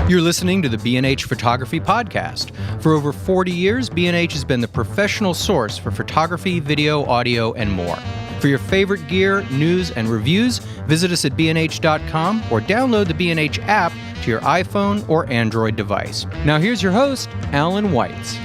You're listening to the B&H Photography Podcast. For over 40 years, B&H has been the professional source for photography, video, audio, and more. For your favorite gear, news, and reviews, visit us at bnh.com or download the B&H app to your iPhone or Android device. Now here's your host, Alan Weitz.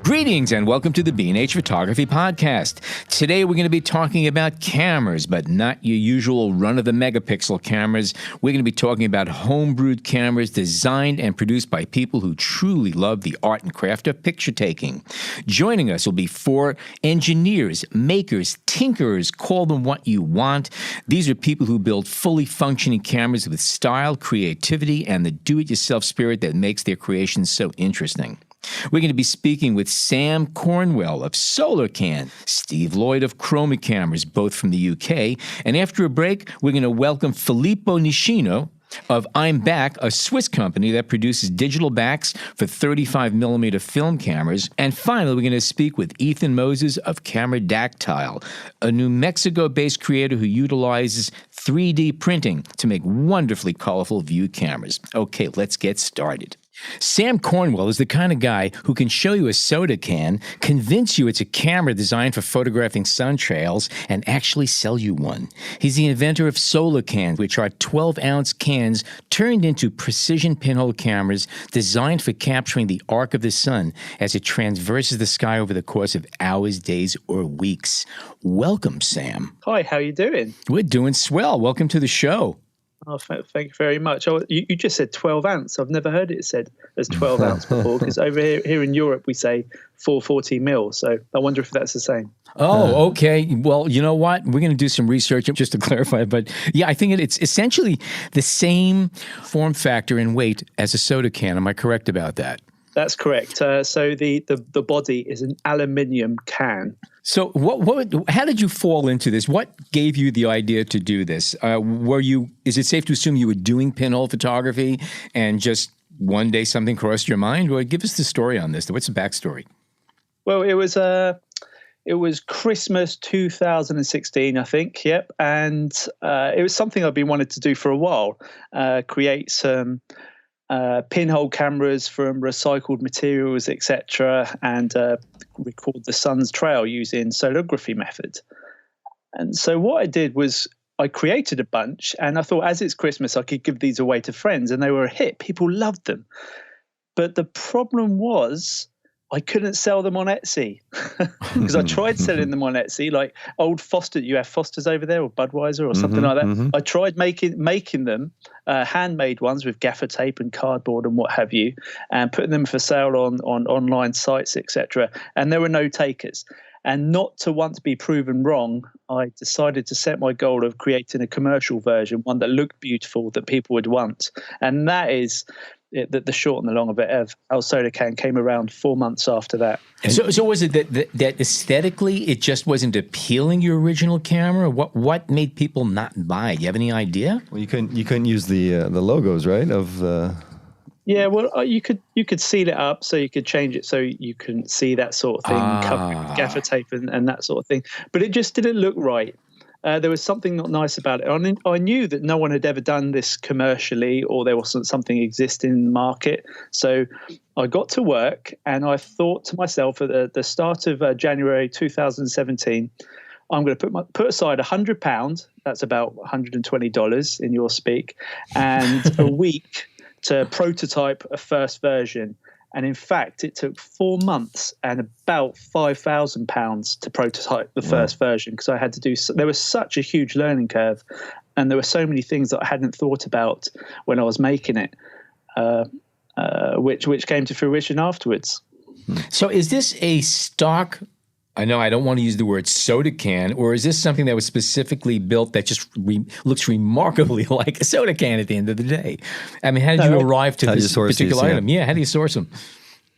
Greetings and welcome to the B&H Photography Podcast. Today we're going to be talking about cameras, but not your usual run-of-the-megapixel cameras. We're going to be talking about homebrewed cameras designed and produced by people who truly love the art and craft of picture taking. Joining us will be 4 engineers, makers, tinkerers, call them what you want. These are people who build fully functioning cameras with style, creativity, and the do-it-yourself spirit that makes their creations so interesting. We're going to be speaking with Sam Cornwell of SolarCan, Steve Lloyd of Chroma cameras, both from the UK, and after a break, we're going to welcome Filippo Nishino of I'm Back, a Swiss company that produces digital backs for 35mm film cameras. And finally, we're going to speak with Ethan Moses of Camera Dactyle, a New Mexico-based creator who utilizes 3D printing to make wonderfully colorful view cameras. Okay, let's get started. Sam Cornwell is the kind of guy who can show you a soda can, convince you it's a camera designed for photographing sun trails, and actually sell you one. He's the inventor of SolarCan, which are 12-ounce cans turned into precision pinhole cameras designed for capturing the arc of the sun as it traverses the sky over the course of hours, days, or weeks. Welcome, Sam. Hi, how are you doing? We're doing swell. Welcome to the show. Oh, thank you very much. Oh, you just said 12 ounce. I've never heard it said as 12 ounce before, because over here in Europe we say 440 mil. So I wonder if that's the same. Oh, okay. Well, you know what? We're going to do some research just to clarify. But yeah, I think it's essentially the same form factor and weight as a soda can. Am I correct about that? That's correct. So the body is an aluminium can. So how did you fall into this? What gave you the idea to do this? Is it safe to assume you were doing pinhole photography and just one day something crossed your mind? Well, give us the story on this. What's the backstory? Well, it was Christmas 2016, I think. Yep. And it was something I've been wanting to do for a while, create some pinhole cameras from recycled materials, etc., and record the sun's trail using solography method. And so what I did was I created a bunch, and I thought, as it's Christmas, I could give these away to friends, and they were a hit. People loved them. But the problem was I couldn't sell them on Etsy, because I tried selling them on Etsy, like old Foster. You have Fosters over there, or Budweiser, or something like that. Mm-hmm. I tried making them handmade ones with gaffer tape and cardboard and what have you, and putting them for sale on online sites, etc. And there were no takers. And not to want to be proven wrong, I decided to set my goal of creating a commercial version, one that looked beautiful, that people would want, and that is. The short and the long of it, how SolarCan came around 4 months after that. So was it that aesthetically it just wasn't appealing, your original camera? What made people not buy it? Do you have any idea? Well, you couldn't use the logos, right? Yeah, well, you could seal it up, so you could change it so you couldn't see that sort of thing, cover it with gaffer tape and that sort of thing. But it just didn't look right. There was something not nice about it. I knew that no one had ever done this commercially, or there wasn't something existing in the market. So I got to work, and I thought to myself at the start of January 2017, I'm going to put aside £100. That's about $120 in your speak, and a week to prototype a first version. And in fact, it took 4 months and about £5,000 to prototype the first version, because I had to there was such a huge learning curve, and there were so many things that I hadn't thought about when I was making it, which came to fruition afterwards. So is this a stock, I know I don't want to use the word soda can, or is this something that was specifically built that just looks remarkably like a soda can at the end of the day? I mean, how did you arrive to this particular item? Yeah, how do you source them?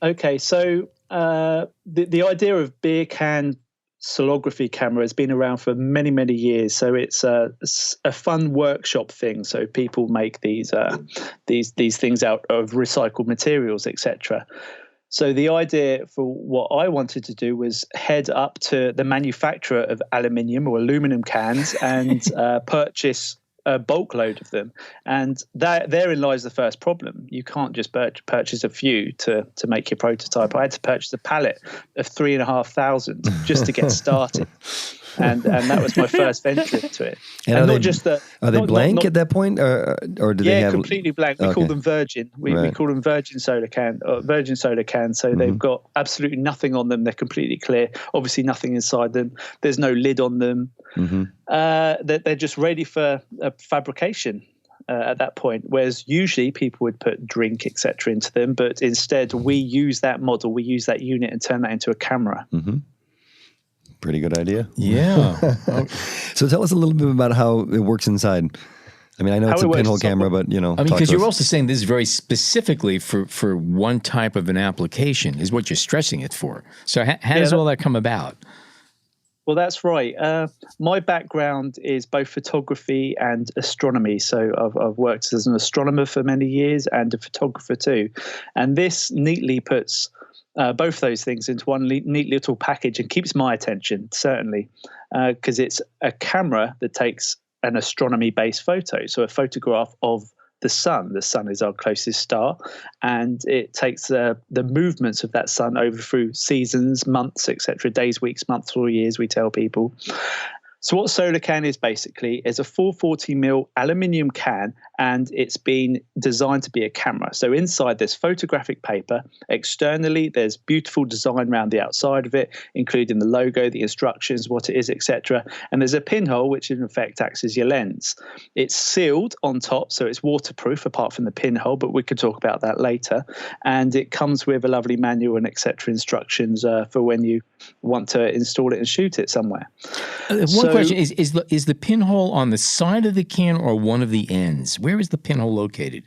Okay, so the idea of beer can solography camera has been around for many, many years. So it's a fun workshop thing. So people make these things out of recycled materials, etc. So the idea for what I wanted to do was head up to the manufacturer of aluminium or aluminum cans and purchase a bulk load of them, and therein lies the first problem. You can't just purchase a few to make your prototype. I had to purchase a pallet of 3,500 just to get started, and that was my first venture into it. And are they blank at that point, or do they have completely blank? We call them virgin. We call them virgin soda cans. So they've got absolutely nothing on them. They're completely clear. Obviously, nothing inside them. There's no lid on them. They're just ready for fabrication at that point, whereas usually people would put drink, etc. into them, but instead we use that model, we use that unit and turn that into a camera. Pretty good idea. Yeah. So tell us a little bit about how it works inside. I mean, I know it's a pinhole camera, but because you're also saying this is very specifically for one type of an application is what you're stressing it for. So how does all that come about? Well, that's right. My background is both photography and astronomy. So I've worked as an astronomer for many years and a photographer too. And this neatly puts both those things into one neat little package and keeps my attention, certainly, because it's a camera that takes an astronomy-based photo. So a photograph of the sun. The sun is our closest star, and it takes the movements of that sun over through seasons, months, etc., days, weeks, months, or years, we tell people. So what solar can is basically is a 440mm aluminium can, and it's been designed to be a camera. So inside there's photographic paper. Externally, there's beautiful design around the outside of it, including the logo, the instructions, what it is, etc. And there's a pinhole, which in effect acts as your lens. It's sealed on top, so it's waterproof apart from the pinhole, but we could talk about that later. And it comes with a lovely manual and etc. instructions for when you want to install it and shoot it somewhere. One question is the pinhole on the side of the can or one of the ends? Where is the pinhole located?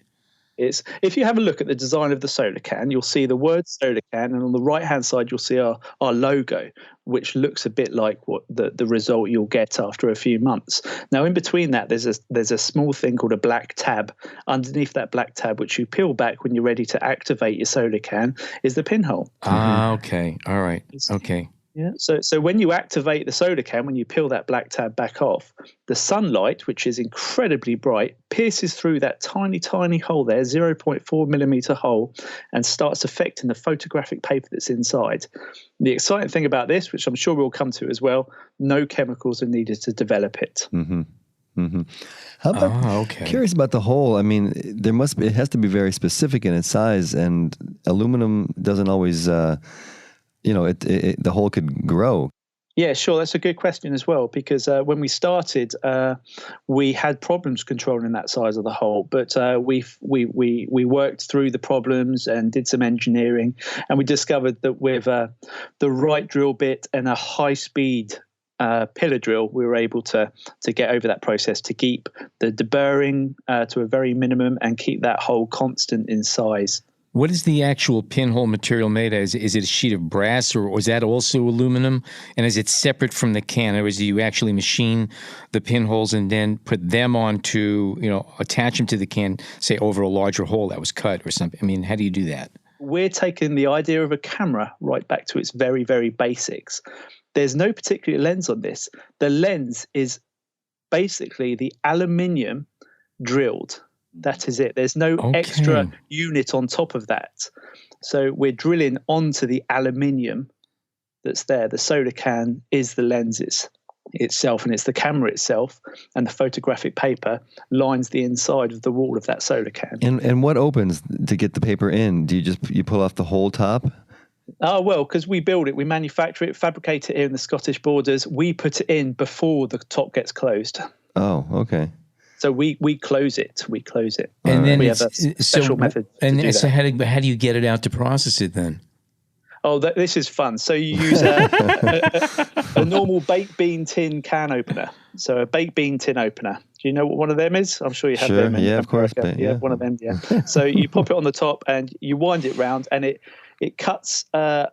If you have a look at the design of the solar can, you'll see the word solar can, and on the right-hand side, you'll see our logo, which looks a bit like what the result you'll get after a few months. Now, in between that, there's a small thing called a black tab. Underneath that black tab, which you peel back when you're ready to activate your solar can, is the pinhole. Okay. All right. Okay. Yeah. So when you activate the solar can, when you peel that black tab back off, the sunlight, which is incredibly bright, pierces through that tiny, tiny hole there, 0.4mm hole, and starts affecting the photographic paper that's inside. The exciting thing about this, which I'm sure we'll come to as well, no chemicals are needed to develop it. How about, curious about the hole. I mean, it has to be very specific in its size, and aluminum doesn't always... the hole could grow. Yeah, sure. That's a good question as well, because when we started, we had problems controlling that size of the hole, but we worked through the problems and did some engineering, and we discovered that with the right drill bit and a high-speed pillar drill, we were able to get over that process to keep the deburring to a very minimum and keep that hole constant in size. What is the actual pinhole material made as? Is it a sheet of brass, or is that also aluminum? And is it separate from the can, or is it you actually machine the pinholes and then put them onto, attach them to the can, say over a larger hole that was cut or something? I mean, how do you do that? We're taking the idea of a camera right back to its very, very basics. There's no particular lens on this. The lens is basically the aluminium drilled. That is it. There's no extra unit on top of that. So we're drilling onto the aluminium that's there. The solar can is the lenses itself, and it's the camera itself, and the photographic paper lines the inside of the wall of that solar can. And what opens to get the paper in? Do you pull off the whole top? Oh, well, because we build it, we manufacture it, fabricate it here in the Scottish borders. We put it in before the top gets closed. Oh, okay. So we close it. We close it. And then we have a special method to do that. So how do you get it out to process it then? Oh, this is fun. So you use a normal baked bean tin can opener. So a baked bean tin opener. Do you know what one of them is? I'm sure you have them. Yeah, of course. Yeah, one of them. Yeah. So you pop it on the top and you wind it round, and it cuts a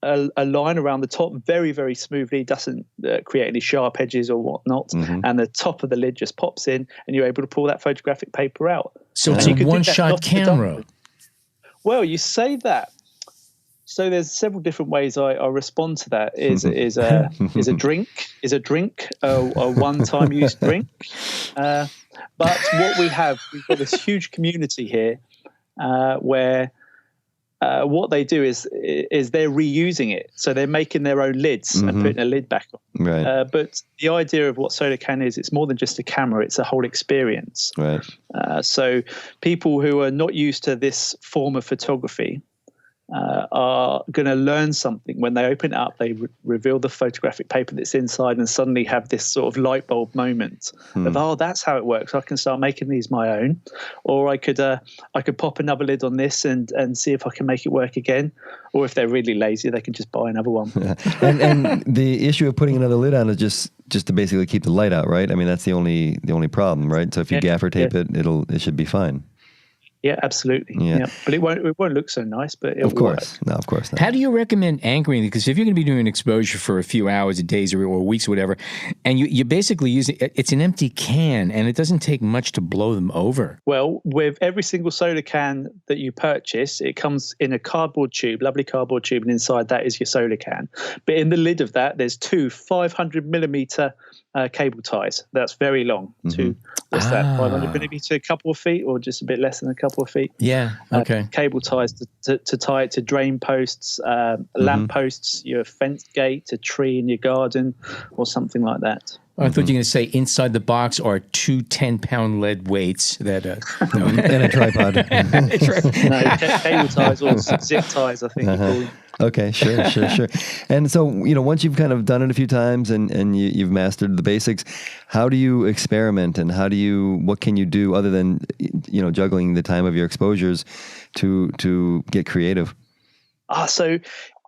line around the top very, very smoothly, doesn't create any sharp edges or whatnot. And the top of the lid just pops in, and you're able to pull that photographic paper out. So it's a one-shot camera. Well, you say that. So there's several different ways I respond to that. Is a drink, a one-time use drink. But what we've got this huge community here where what they do is they're reusing it. So they're making their own lids and putting a lid back on. Right. But the idea of what SolarCan is, it's more than just a camera. It's a whole experience. Right. So people who are not used to this form of photography are going to learn something. When they open it up, they reveal the photographic paper that's inside and suddenly have this sort of light bulb moment of, oh, that's how it works. I can start making these my own. Or I could pop another lid on this and see if I can make it work again. Or if they're really lazy, they can just buy another one. and the issue of putting another lid on is just to basically keep the light out, right? I mean, that's the only problem, right? So if you gaffer tape it should be fine. Yeah, absolutely. Yeah. But it won't look so nice, but it'll of course. work. No, of course not. How do you recommend anchoring? Because if you're going to be doing exposure for a few hours, days, or weeks, or whatever, and you basically use it's an empty can, and it doesn't take much to blow them over. Well, with every single solar can that you purchase, it comes in a cardboard tube, lovely cardboard tube, and inside that is your solar can. But in the lid of that, there's two 500 millimeter cable ties. That's very long. What's that? 500 millimeter, a couple of feet, or just a bit less than a couple of feet. Yeah. Okay. Cable ties to tie it to drain posts, lamp posts, your fence gate, a tree in your garden, or something like that. I thought you were going to say inside the box are two 10-pound lead weights that and a tripod. No, cable ties or zip ties, I think you call them. Okay, sure. And so, once you've kind of done it a few times and you've mastered the basics, how do you experiment and what can you do other than, juggling the time of your exposures to get creative? So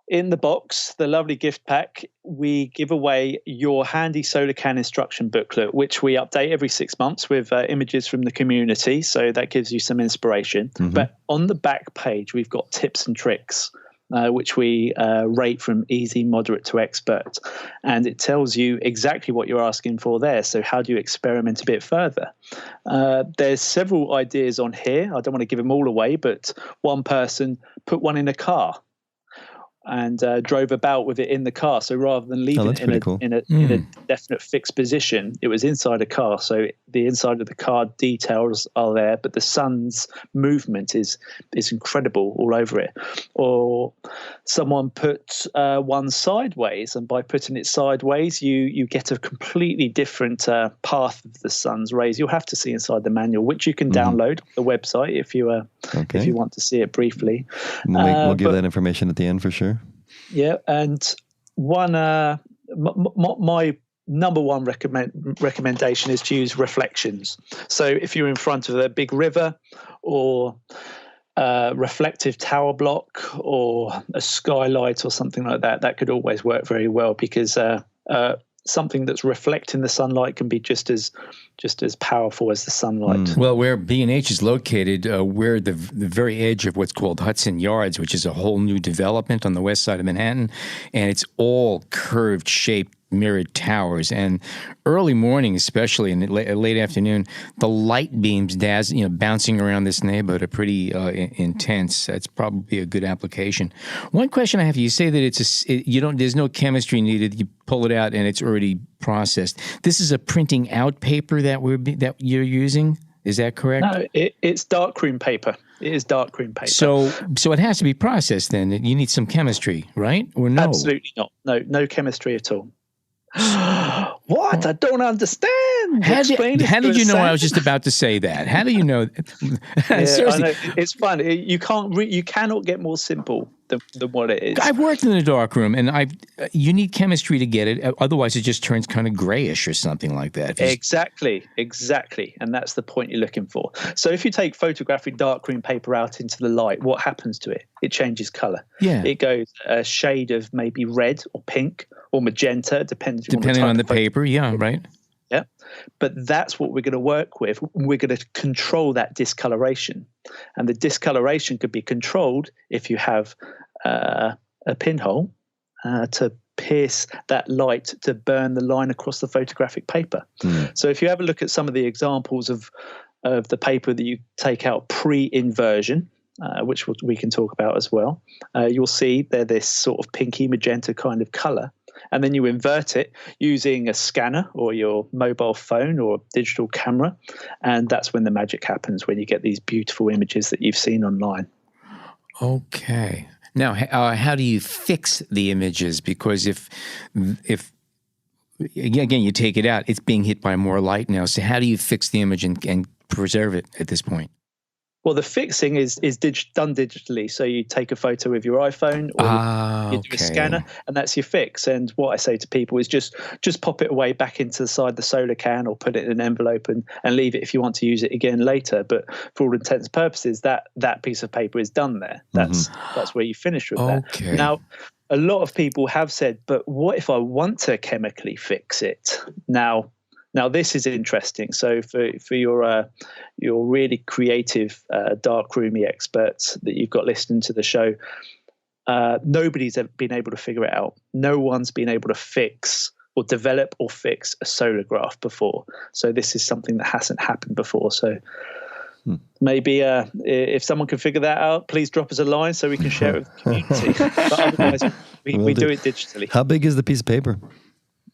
in the box, the lovely gift pack, we give away your handy SolarCan instruction booklet, which we update every 6 months with images from the community. So that gives you some inspiration. But on the back page, we've got tips and tricks. Which we rate from easy, moderate to expert. And it tells you exactly what you're asking for there. So how do you experiment a bit further? There's several ideas on here. I don't want to give them all away, but one person put one in a car and drove about with it in the car. So rather than leaving it in a definite fixed position, it was inside a car. So the inside of the car details are there, but the sun's movement is incredible all over it. Or someone put one sideways, and by putting it sideways, you get a completely different path of the sun's rays. You'll have to see inside the manual, which you can download on the website if you want to see it briefly. We'll give that information at the end for sure. Yeah, and one my number one recommendation is to use reflections. So if you're in front of a big river or reflective tower block or a skylight or something like that, that could always work very well, because something that's reflecting the sunlight can be just as powerful as the sunlight. Well, where B&H is located, we're the very edge of what's called Hudson Yards, which is a whole new development on the west side of Manhattan, and it's all curved shaped mirrored towers. And early morning, especially in late afternoon, the light beams bouncing around this neighborhood are pretty intense. That's probably a good application. One question I have: you say that there's no chemistry needed. You pull it out and it's already processed. This is a printing out paper that you're using. Is that correct? No, it's darkroom paper. It is darkroom paper. So it has to be processed then. You need some chemistry, right? Or no? Absolutely not. No chemistry at all. What? I don't understand. How did you know I was just about to say that? How do you know? Seriously, I know. It's fun. You cannot get more simple than what it is. I've worked in a dark room, and you need chemistry to get it. Otherwise, it just turns kind of grayish or something like that. Exactly, and that's the point you're looking for. So if you take photographic darkroom paper out into the light, what happens to it? It changes color. Yeah, it goes a shade of maybe red or pink or magenta, depending on the paper. Yeah, right. Yeah, but that's what we're going to work with. We're going to control that discoloration, and the discoloration could be controlled if you have a pinhole to pierce that light to burn the line across the photographic paper. So if you have a look at some of the examples of the paper that you take out pre-inversion, which we can talk about as well, you'll see they're this sort of pinky magenta kind of color. and then you invert it using a scanner or your mobile phone or digital camera, and that's when the magic happens, when you get these beautiful images that you've seen online. Okay. Now, how do you fix the images? Because if again you take it out, it's being hit by more light now. So how do you fix the image and preserve it at this point? Well, the fixing is done digitally. So you take a photo with your iPhone, or you do a scanner, and that's your fix. And what I say to people is just pop it away back into the side of the solar can, or put it in an envelope and leave it if you want to use it again later. But for all intents and purposes, that piece of paper is done there. That's where you finish with that. Now, a lot of people have said, but what if I want to chemically fix it? Now this is interesting. So for your really creative darkroomy experts that you've got listening to the show, nobody's ever been able to figure it out. No one's been able to fix or develop or fix a solar graph before. So this is something that hasn't happened before. So maybe if someone can figure that out, please drop us a line so we can share it with the community. But otherwise, we do it digitally. How big is the piece of paper?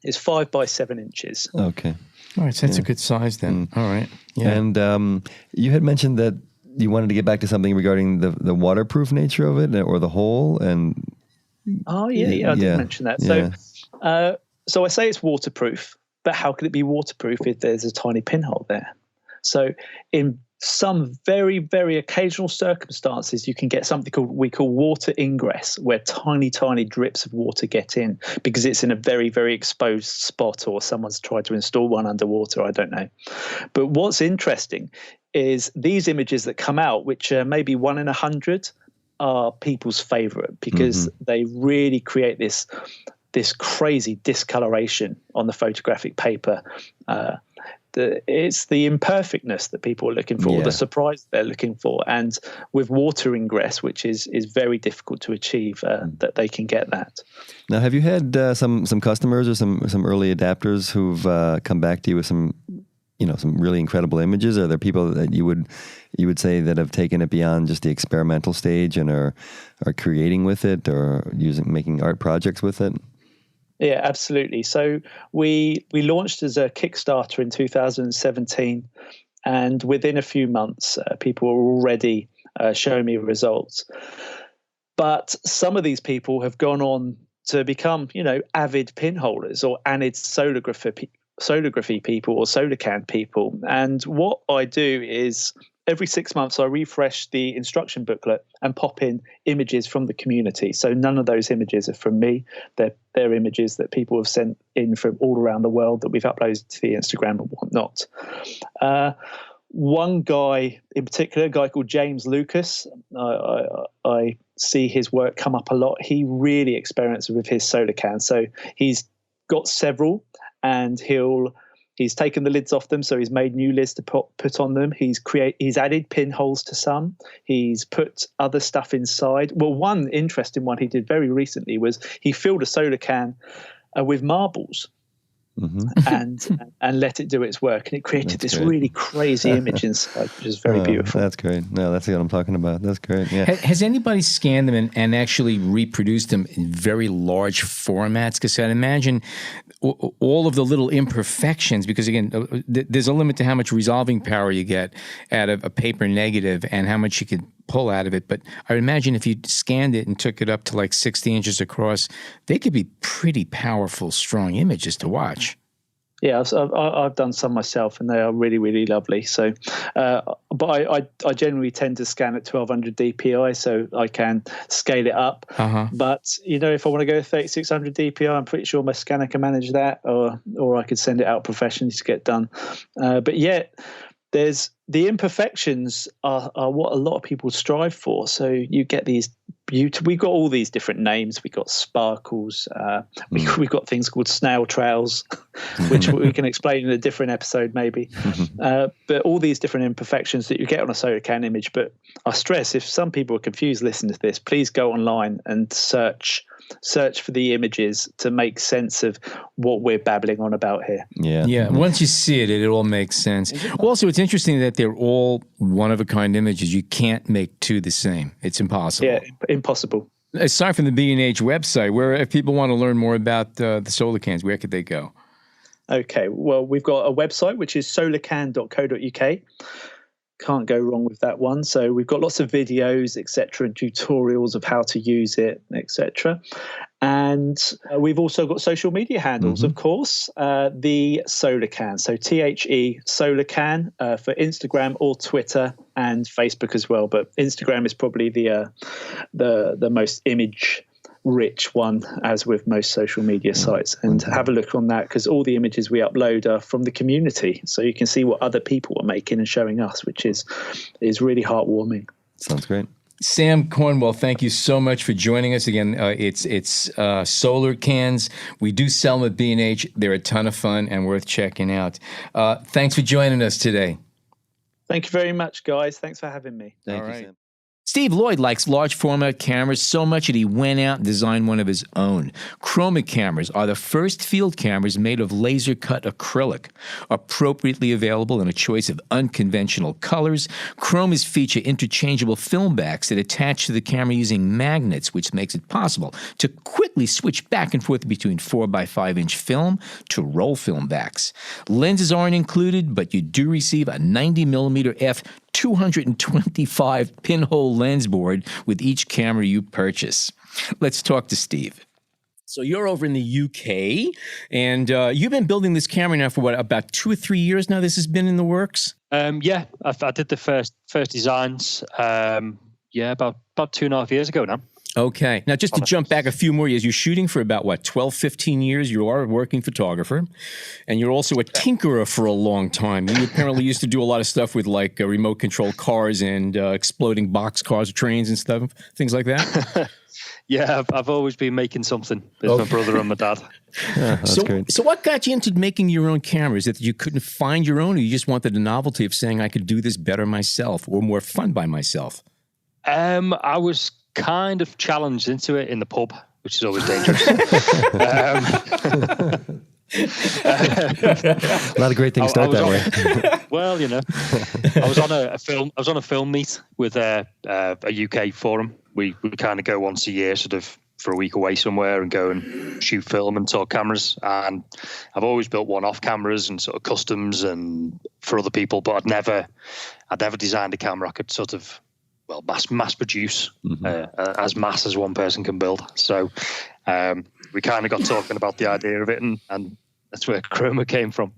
It's 5 by 7 inches. Okay. All right, so that's a good size then. All right. Yeah. And you had mentioned that you wanted to get back to something regarding the waterproof nature of it, or the hole. And I did mention that. Yeah. So I say it's waterproof, but how could it be waterproof if there's a tiny pinhole there? So in some very, very occasional circumstances, you can get something we call water ingress, where tiny, tiny drips of water get in because it's in a very, very exposed spot, or someone's tried to install one underwater. I don't know. But what's interesting is these images that come out, which are maybe 1 in 100, are people's favorite because they really create this crazy discoloration on the photographic paper. It's the imperfectness that people are looking for, the surprise they're looking for. And with water ingress, which is very difficult to achieve, that they can get that. Now, have you had some customers or some early adapters who've come back to you with some really incredible images? Are there people that you would say that have taken it beyond just the experimental stage and are creating with it, or making art projects with it? Yeah, absolutely. So we launched as a Kickstarter in 2017, and within a few months, people were already showing me results. But some of these people have gone on to become, avid pinholers or avid solography people or solar can people. And what I do is every 6 months I refresh the instruction booklet and pop in images from the community. So none of those images are from me. They're images that people have sent in from all around the world that we've uploaded to the Instagram and whatnot. One guy in particular, a guy called James Lucas, I see his work come up a lot. He really experiments with his solar can. So he's got several, and he's taken the lids off them, so he's made new lids to put on them. He's added pinholes to some. He's put other stuff inside. Well, one interesting one he did very recently was he filled a solar can with marbles and let it do its work, and it created this really crazy image inside, which is very beautiful. That's great. No, that's what I'm talking about. That's great. Yeah. Has anybody scanned them and actually reproduced them in very large formats? Because I'd imagine all of the little imperfections, because again, there's a limit to how much resolving power you get out of a paper negative and how much you can pull out of it. But I would imagine if you scanned it and took it up to like 60 inches across, they could be pretty powerful, strong images to watch. Yeah, I've done some myself, and they are really, really lovely. So, but I generally tend to scan at 1200 DPI, so I can scale it up. But if I want to go 3600 DPI, I'm pretty sure my scanner can manage that, or I could send it out professionally to get done. But yet, there's the imperfections are what a lot of people strive for. So you get these we've got all these different names. We've got sparkles. We've got things called snail trails, which we can explain in a different episode maybe. But all these different imperfections that you get on a solar can image. But I stress, if some people are confused listening to this, please go online and search for the images to make sense of what we're babbling on about here. Yeah. Once you see it, it all makes sense. Also, it's interesting that they're all one-of-a-kind images. You can't make two the same. It's impossible. Yeah, impossible. Aside from the B&H website, where if people want to learn more about the solar cans, where could they go? Okay, well, we've got a website, which is solarcan.co.uk. Can't go wrong with that one. So we've got lots of videos, etc., and tutorials of how to use it, etc. And we've also got social media handles, of course. The Solar Can, so THE Solar Can for Instagram or Twitter and Facebook as well. But Instagram is probably the most image-rich one, as with most social media sites. And have a look on that, because all the images we upload are from the community, so you can see what other people are making and showing us, which is really heartwarming. Sounds great. Sam Cornwell, thank you so much for joining us again. It's solar cans. We do sell them at B&H. They're a ton of fun and worth checking out. Thanks for joining us today. Thank you very much, guys. Thanks for having me. Thank you, Sam. Steve Lloyd likes large format cameras so much that he went out and designed one of his own. Chroma cameras are the first field cameras made of laser cut acrylic. Appropriately available in a choice of unconventional colors, Chromas feature interchangeable film backs that attach to the camera using magnets, which makes it possible to quickly switch back and forth between 4x5-inch film to roll film backs. Lenses aren't included, but you do receive a 90mm f 225 pinhole lens board with each camera you purchase. Let's talk to Steve. So you're over in the UK, and you've been building this camera now for about 2 or 3 years now? This has been in the works? Yeah, I did the first designs, about 2.5 years ago now. Okay. Now, just to jump back a few more years, you're shooting for about, 12, 15 years. You are a working photographer, and you're also a tinkerer for a long time. You apparently used to do a lot of stuff with, remote control cars and exploding box cars, trains and stuff, things like that. Yeah, I've always been making something with my brother and my dad. That's great. So what got you into making your own cameras? That you couldn't find your own, or you just wanted the novelty of saying, I could do this better myself or more fun by myself? I was kind of challenged into it in the pub, which is always dangerous. A lot of great things start that way. Well, I was on a film meet with a UK forum. We kind of go once a year, sort of for a week away somewhere, and go and shoot film and talk cameras. And I've always built one-off cameras and sort of customs and for other people, but I'd never designed a camera I could sort of mass produce as mass as one person can build. So we kind of got talking about the idea of it, and that's where Chroma came from.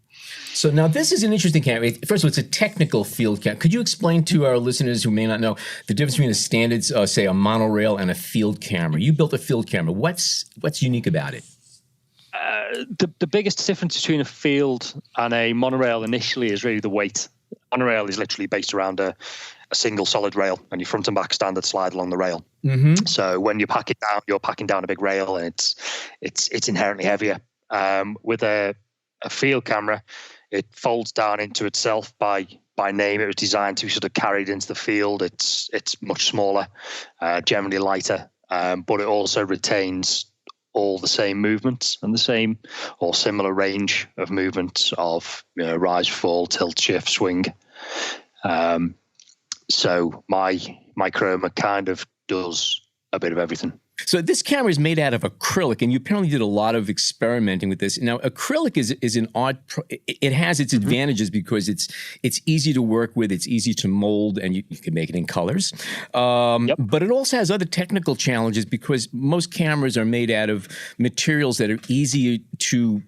So now this is an interesting camera. First of all, it's a technical field camera. Could you explain to our listeners who may not know the difference between a standard, say, a monorail and a field camera? You built a field camera. What's unique about it? The biggest difference between a field and a monorail initially is really the weight. Monorail is literally based around a single solid rail, and your front and back standard slide along the rail. Mm-hmm. So when you pack it down, you're packing down a big rail, and it's inherently heavier. With a field camera, it folds down into itself by name. It was designed to be sort of carried into the field. It's much smaller, generally lighter, but it also retains all the same movements and the same or similar range of movements of rise, fall, tilt, shift, swing. So my Chroma kind of does a bit of everything. So this camera is made out of acrylic, and you apparently did a lot of experimenting with this. Now, acrylic is an odd. It has its advantages because it's easy to work with, it's easy to mold, and you can make it in colors. But it also has other technical challenges because most cameras are made out of materials that are easy to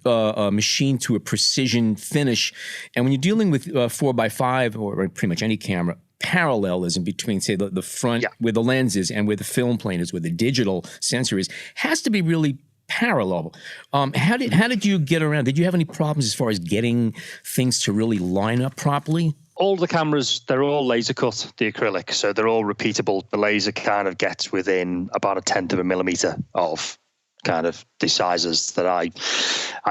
machine to a precision finish. And when you're dealing with 4x5 or pretty much any camera, parallelism between, say, the front where the lens is and where the film plane is, where the digital sensor is, has to be really parallel. How did you get around? Did you have any problems as far as getting things to really line up properly? All the cameras, they're all laser cut, the acrylic, so they're all repeatable. The laser kind of gets within about 1/10 of a millimeter of kind of the sizes that I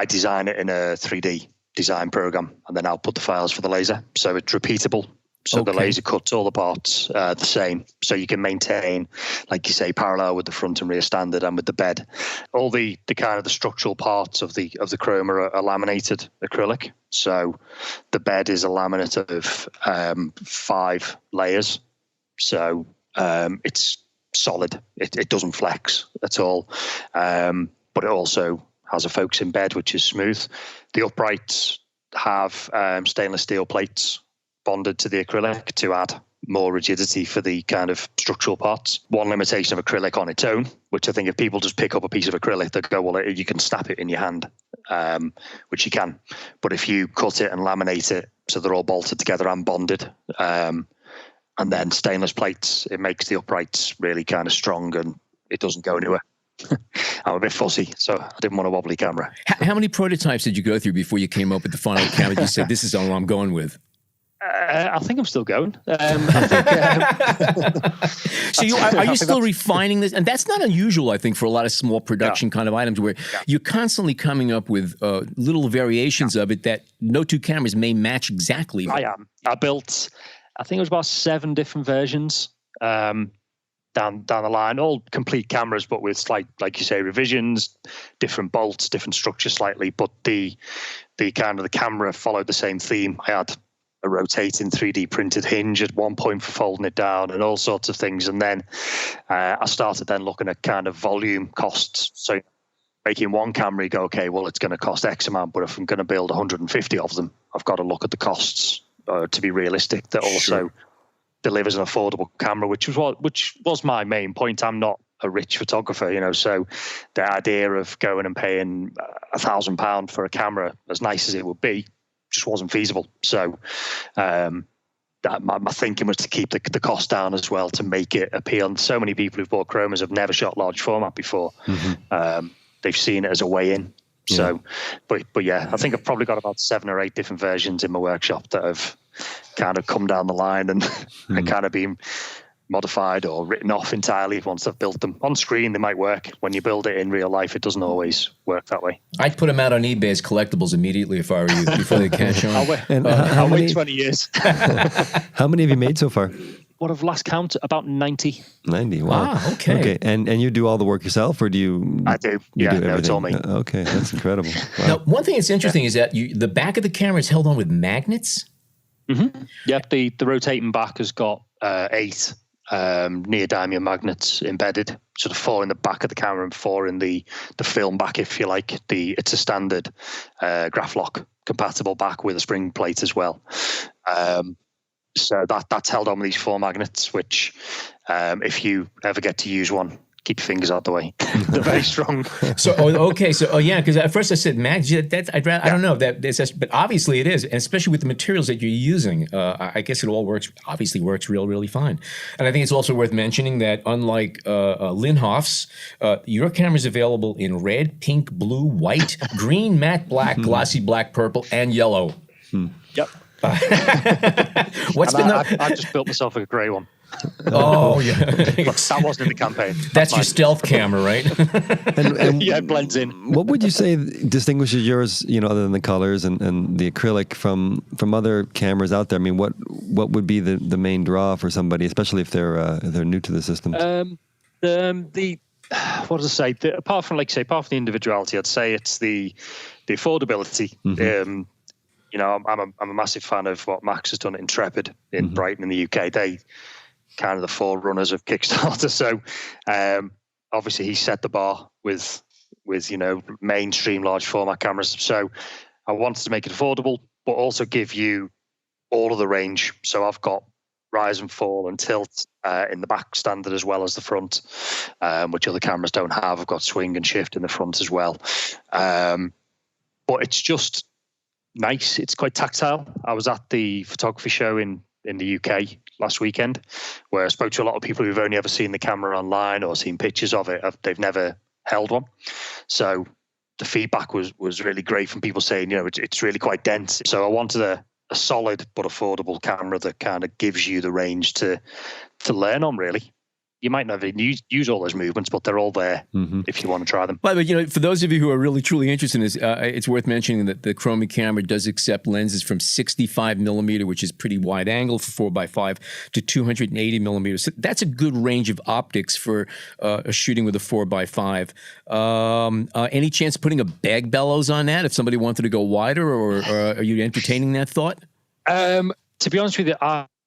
design it in a 3D design program and then output the files for the laser. So it's repeatable. So the laser cuts all the parts the same. So you can maintain, like you say, parallel with the front and rear standard and with the bed. All the kind of the structural parts of the Chroma are laminated acrylic. So the bed is a laminate of 5 layers. So it's solid. It doesn't flex at all, but it also has a focus in bed, which is smooth. The uprights have stainless steel plates bonded to the acrylic to add more rigidity for the kind of structural parts. One limitation of acrylic on its own, which I think if people just pick up a piece of acrylic, they go, well, you can snap it in your hand, which you can. But if you cut it and laminate it so they're all bolted together and bonded, and then stainless plates, it makes the uprights really kind of strong and it doesn't go anywhere. I'm a bit fussy, so I didn't want a wobbly camera. How many prototypes did you go through before you came up with the final camera? You said, this is all I'm going with. I think I'm still going. So are you still refining this? And that's not unusual, I think, for a lot of small production kind of items where you're constantly coming up with little variations of it that no two cameras may match exactly. I am. I built, I think it was about 7 different versions down the line, all complete cameras, but with slight, like you say, revisions, different bolts, different structure slightly. But the kind of the camera followed the same theme. I had a rotating 3D printed hinge at one point for folding it down and all sorts of things. And then I started then looking at kind of volume costs. So making one camera, you go, okay, well, it's going to cost X amount, but if I'm going to build 150 of them, I've got to look at the costs to be realistic that also delivers an affordable camera, which was my main point. I'm not a rich photographer, so the idea of going and paying £1,000 for a camera, as nice as it would be, just wasn't feasible. So my thinking was to keep the cost down as well, to make it appeal. So many people who've bought Chromas have never shot large format before. Mm-hmm. They've seen it as a way in. Yeah. So, but yeah, I think I've probably got about 7 or 8 different versions in my workshop that have kind of come down the line and kind of been modified or written off entirely once I've built them. On screen, they might work. When you build it in real life, it doesn't always work that way. I'd put them out on eBay as collectibles immediately if I were you, before they catch on. I'll wait 20 years. How many have you made so far? What I've last counted, about 90. 90, wow. Ah, okay. And you do all the work yourself, or do you? I do. It's all me. Okay, that's incredible. Wow. Now, one thing that's interesting is that the back of the camera is held on with magnets. Mm-hmm. Yep, the rotating back has got 8 neodymium magnets embedded, sort of 4 in the back of the camera and 4 in the film back, if you like. It's a standard Graflock compatible back with a spring plate as well. So that's held on with these 4 magnets, which if you ever get to use one, keep your fingers out the way. They're very strong. Because at first I said magnets. I don't know but obviously it is, and especially with the materials that you're using. I guess it all works really fine. And I think it's also worth mentioning that unlike Linhoff's, your camera is available in red, pink, blue, white, green, matte black, glossy black, purple, and yellow. Yep. I just built myself a grey one. Oh, yeah. But that wasn't in the campaign. That's your stealth camera, right? and yeah, it blends in. What would you say distinguishes yours, other than the colors and the acrylic from other cameras out there? I mean, what would be the main draw for somebody, especially if they're new to the system? What does I say? Apart from the individuality, I'd say it's the affordability. Mm-hmm. I'm a massive fan of what Max has done at Intrepid in Brighton in the UK. They kind of the forerunners of Kickstarter. So obviously he set the bar with mainstream large format cameras. So I wanted to make it affordable, but also give you all of the range. So I've got rise and fall and tilt in the back standard as well as the front, which other cameras don't have. I've got swing and shift in the front as well. But it's just nice. It's quite tactile. I was at the photography show in the UK last weekend, where I spoke to a lot of people who've only ever seen the camera online or seen pictures of it. They've never held one. So the feedback was really great from people saying, it's really quite dense. So I wanted a solid but affordable camera that kind of gives you the range to learn on, really. You might not even use all those movements, but they're all there if you want to try them. But for those of you who are really truly interested in this, it's worth mentioning that the Chroma camera does accept lenses from 65 millimeter, which is pretty wide angle for 4x5, to 280 millimeters. So that's a good range of optics for shooting with a 4x5. Any chance of putting a bag bellows on that if somebody wanted to go wider, or are you entertaining that thought? To be honest with you,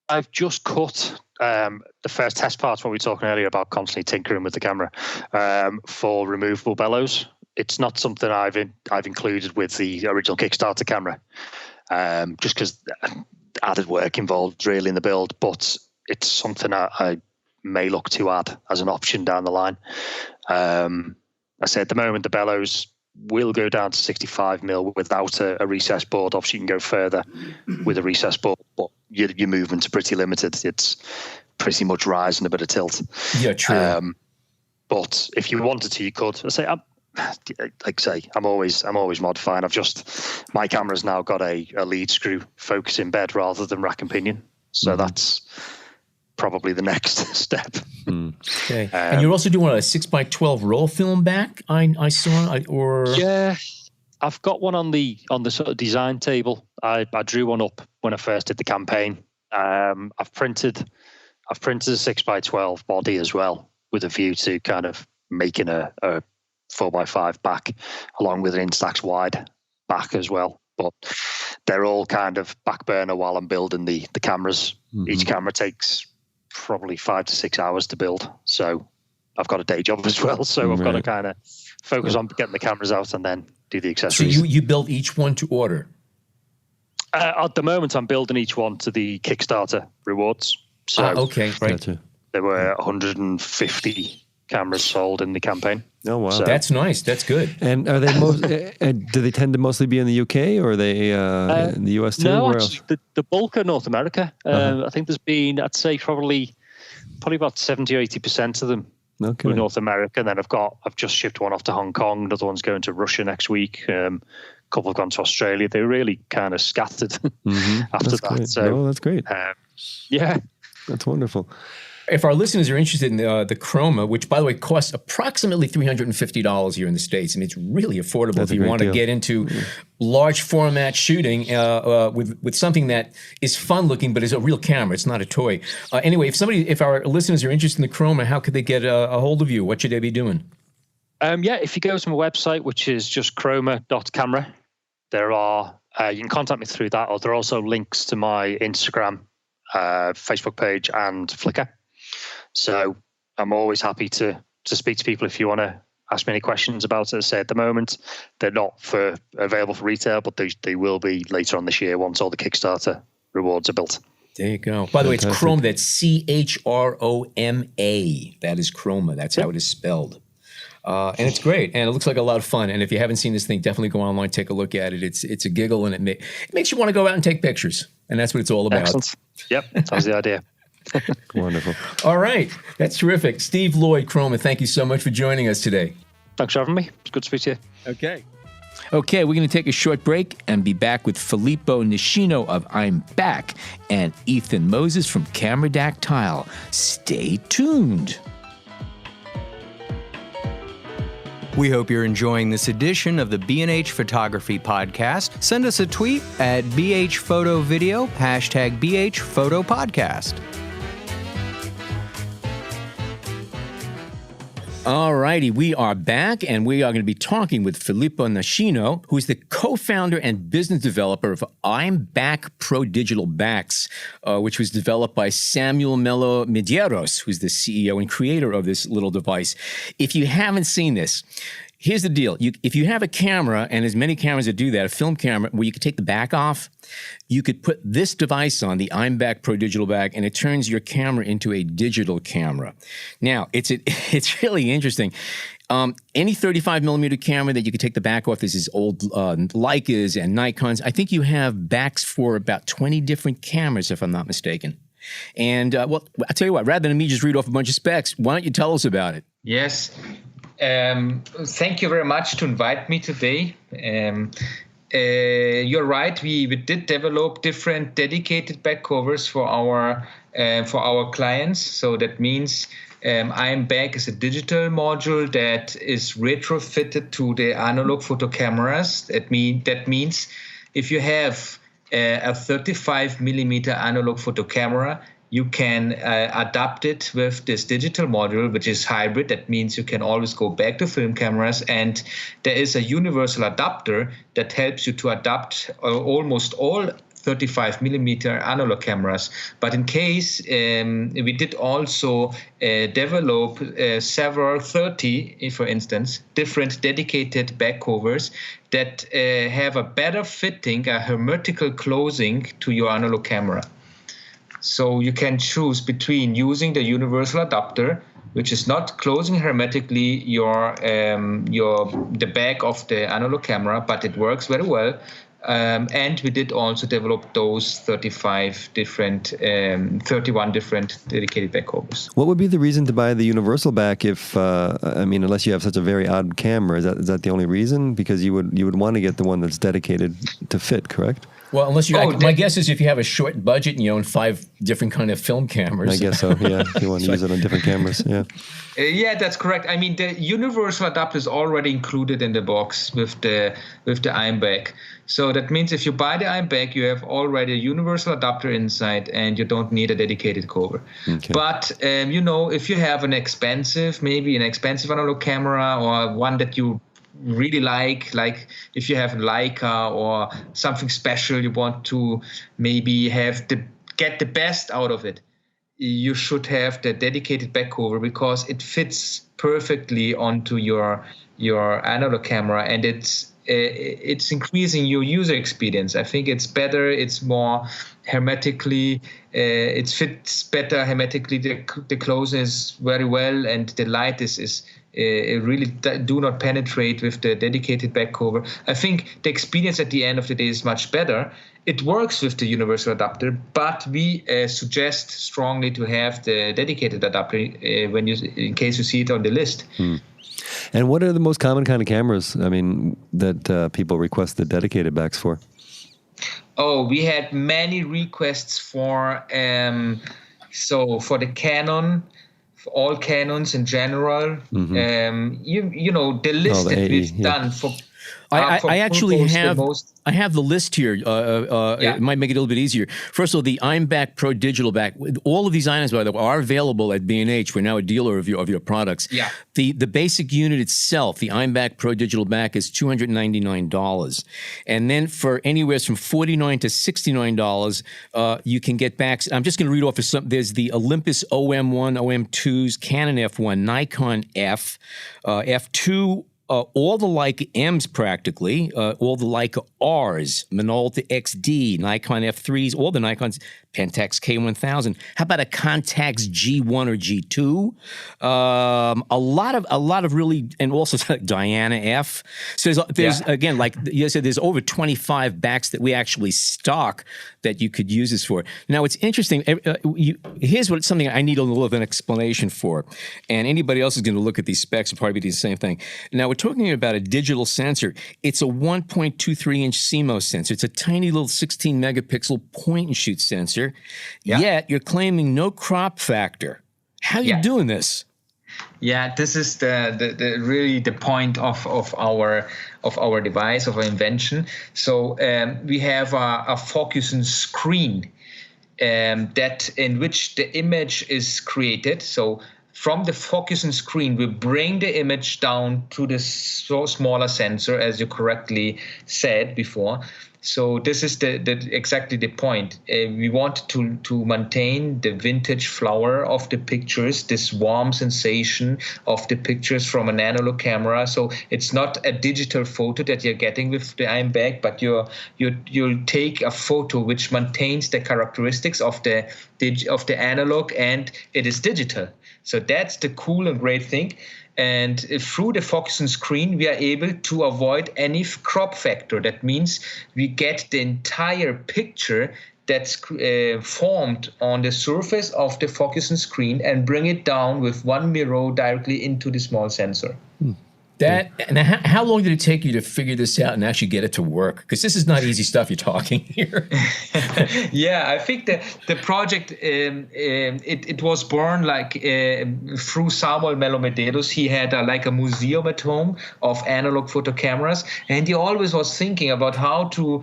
I've just cut the first test parts, what we were talking earlier about constantly tinkering with the camera for removable bellows. It's not something I've included with the original Kickstarter camera, just because added work involved really in the build. But it's something I may look to add as an option down the line. I say at the moment the bellows will go down to 65mm without a recess board. Obviously, you can go further with a recess board, but your movements are pretty limited. It's pretty much rise and a bit of tilt. Yeah, true. But if you wanted to, you could. I'm always modifying. My camera's now got a lead screw focus in bed rather than rack and pinion. So that's probably the next step. Okay. And you're also doing a 6x12 roll film back. I saw, yeah, I've got one on the sort of design table. I drew one up when I first did the campaign. I've printed a 6x12 body as well, with a view to kind of making a 4x5 back, along with an Instax wide back as well. But they're all kind of back burner while I'm building the cameras. Each camera takes probably 5 to 6 hours to build. So I've got a day job as well. So I've got to kind of focus on getting the cameras out and then do the accessories. So you build each one to order? At the moment, I'm building each one to the Kickstarter rewards. So okay, right. Gotcha. There were 150 cameras sold in the campaign. Oh, wow. So, that's nice. That's good. And are they do they tend to mostly be in the UK, or are they in the US too? No, Where actually, else? the bulk are North America. I think there's been, I'd say probably about 70 or 80% of them were North America. And then I've just shipped one off to Hong Kong. Another one's going to Russia next week. A couple have gone to Australia. They were really kind of scattered after that's that. Great. So that's great. Yeah. That's wonderful. If our listeners are interested in the Chroma, which, by the way, costs approximately $350 here in the States, I mean, it's really affordable if you want to get into large format shooting with something that is fun looking, but is a real camera. It's not a toy. Anyway, if our listeners are interested in the Chroma, how could they get a hold of you? What should they be doing? If you go to my website, which is just chroma.camera, there are, you can contact me through that, or there are also links to my Instagram, Facebook page, and Flickr. So I'm always happy to speak to people if you want to ask me any questions about it. As I say, at the moment, they're not available for retail, but they will be later on this year once all the Kickstarter rewards are built. There you go. By the way, it's Chroma. That's CHROMA. That is Chroma. That's how it is spelled. And it's great, and it looks like a lot of fun. And if you haven't seen this thing, definitely go online, take a look at it. It's a giggle, and it makes you want to go out and take pictures. And that's what it's all about. Excellent. Yep, that was the idea. Wonderful. All right. That's terrific. Steve Lloyd, Chroma, thank you so much for joining us today. Thanks for having me. It's good to speak to you. Okay, we're going to take a short break and be back with Filippo Nishino of I'm Back and Ethan Moses from Camera Dactyl. Stay tuned. We hope you're enjoying this edition of the B&H Photography Podcast. Send us a tweet at BHPhotoVideo, #BHPhotoPodcast. All righty, we are back, and we are going to be talking with Filippo Nishino, who is the co-founder and business developer of I'm Back Pro Digital Backs, which was developed by Samuel Melo Medeiros, who's the CEO and creator of this little device. If you haven't seen this, here's the deal. If you have a camera, and there's many cameras that do that, a film camera where you could take the back off, you could put this device on, the I'm Back Pro Digital Back, and it turns your camera into a digital camera. Now, it's really interesting. Any 35mm camera that you could take the back off, this is old Leicas and Nikons. I think you have backs for about 20 different cameras, if I'm not mistaken. And, well, I'll tell you what, rather than me just read off a bunch of specs, why don't you tell us about it? Yes. Thank you very much to invite me today. You're right. We did develop different dedicated back covers for our clients. So that means I'm Back is a digital module that is retrofitted to the analog photo cameras. That means if you have a 35mm analog photo camera, you can adapt it with this digital module, which is hybrid. That means you can always go back to film cameras. And there is a universal adapter that helps you to adapt almost all 35 millimeter analog cameras. But in case we did also develop several 30, for instance, different dedicated back covers that have a better fitting, a hermetical closing to your analog camera. So you can choose between using the universal adapter, which is not closing hermetically the back of the analog camera, but it works very well. And we did also develop those 31 different dedicated back covers. What would be the reason to buy the universal back if, unless you have such a very odd camera? Is that the only reason? Because you would want to get the one that's dedicated to fit, correct? Well, unless my guess is if you have a short budget and you own 5 different kind of film cameras. I guess so, yeah. If you want to use it on different cameras, yeah. Yeah, that's correct. I mean, the universal adapter is already included in the box with the IMBAC. So that means if you buy the IMBAC, you have already a universal adapter inside, and you don't need a dedicated cover. Okay. But if you have an expensive analog camera, or one that you really like if you have Leica or something special, you want to maybe get the best out of it, you should have the dedicated back cover, because it fits perfectly onto your analog camera, and it's increasing your user experience. I think it's better, it's more hermetically, it fits better hermetically, the closeness very well, and the light is it really do not penetrate with the dedicated back cover. I think the experience at the end of the day is much better. It works with the universal adapter, but we suggest strongly to have the dedicated adapter in case you see it on the list. And what are the most common kind of cameras, that people request the dedicated backs for? Oh, we had many requests for the Canon, for all Canons in general. Mm-hmm. The list that we've done for. I actually have the list here. It might make it a little bit easier. First of all, the IMBAC Pro Digital Back. All of these items, by the way, are available at B&H. We're now a dealer of your products. Yeah. The basic unit itself, the IMBAC Pro Digital Back, is $299, and then for anywhere from $49 to $69, you can get backs. I'm just going to read off some. There's the Olympus OM1, OM2s, Canon F1, Nikon F, F2. All the Leica M's practically, all the Leica R's, Minolta XD, Nikon F3s, all the Nikons, Pentax K1000. How about a Contax G1 or G2? A lot of really, and also Diana F. So there's again, like you said, there's over 25 backs that we actually stock that you could use this for. Now, it's interesting. Here's something I need a little of an explanation for, and anybody else is going to look at these specs and probably do the same thing. Now, we're talking about a digital sensor. It's a 1.23-inch CMOS sensor. It's a tiny little 16-megapixel point-and-shoot sensor. Yeah. Yet you're claiming no crop factor. How are you doing this? Yeah, this is the really the point of our device, of our invention. So we have a focusing screen that in which the image is created. So from the focusing screen, we bring the image down to the smaller sensor, as you correctly said before. So this is exactly the point. We want to maintain the vintage flower of the pictures, this warm sensation of the pictures from an analog camera. So it's not a digital photo that you're getting with the IMBAC, but you'll take a photo which maintains the characteristics of the analog, and it is digital. So that's the cool and great thing. And through the focusing screen, we are able to avoid any crop factor. That means we get the entire picture that's formed on the surface of the focusing screen and bring it down with one mirror directly into the small sensor. And how long did it take you to figure this out and actually get it to work? Because this is not easy stuff you're talking here. Yeah, I think the project, it was born through Samuel Melo Medeiros. He had a museum at home of analog photo cameras, and he always was thinking about how to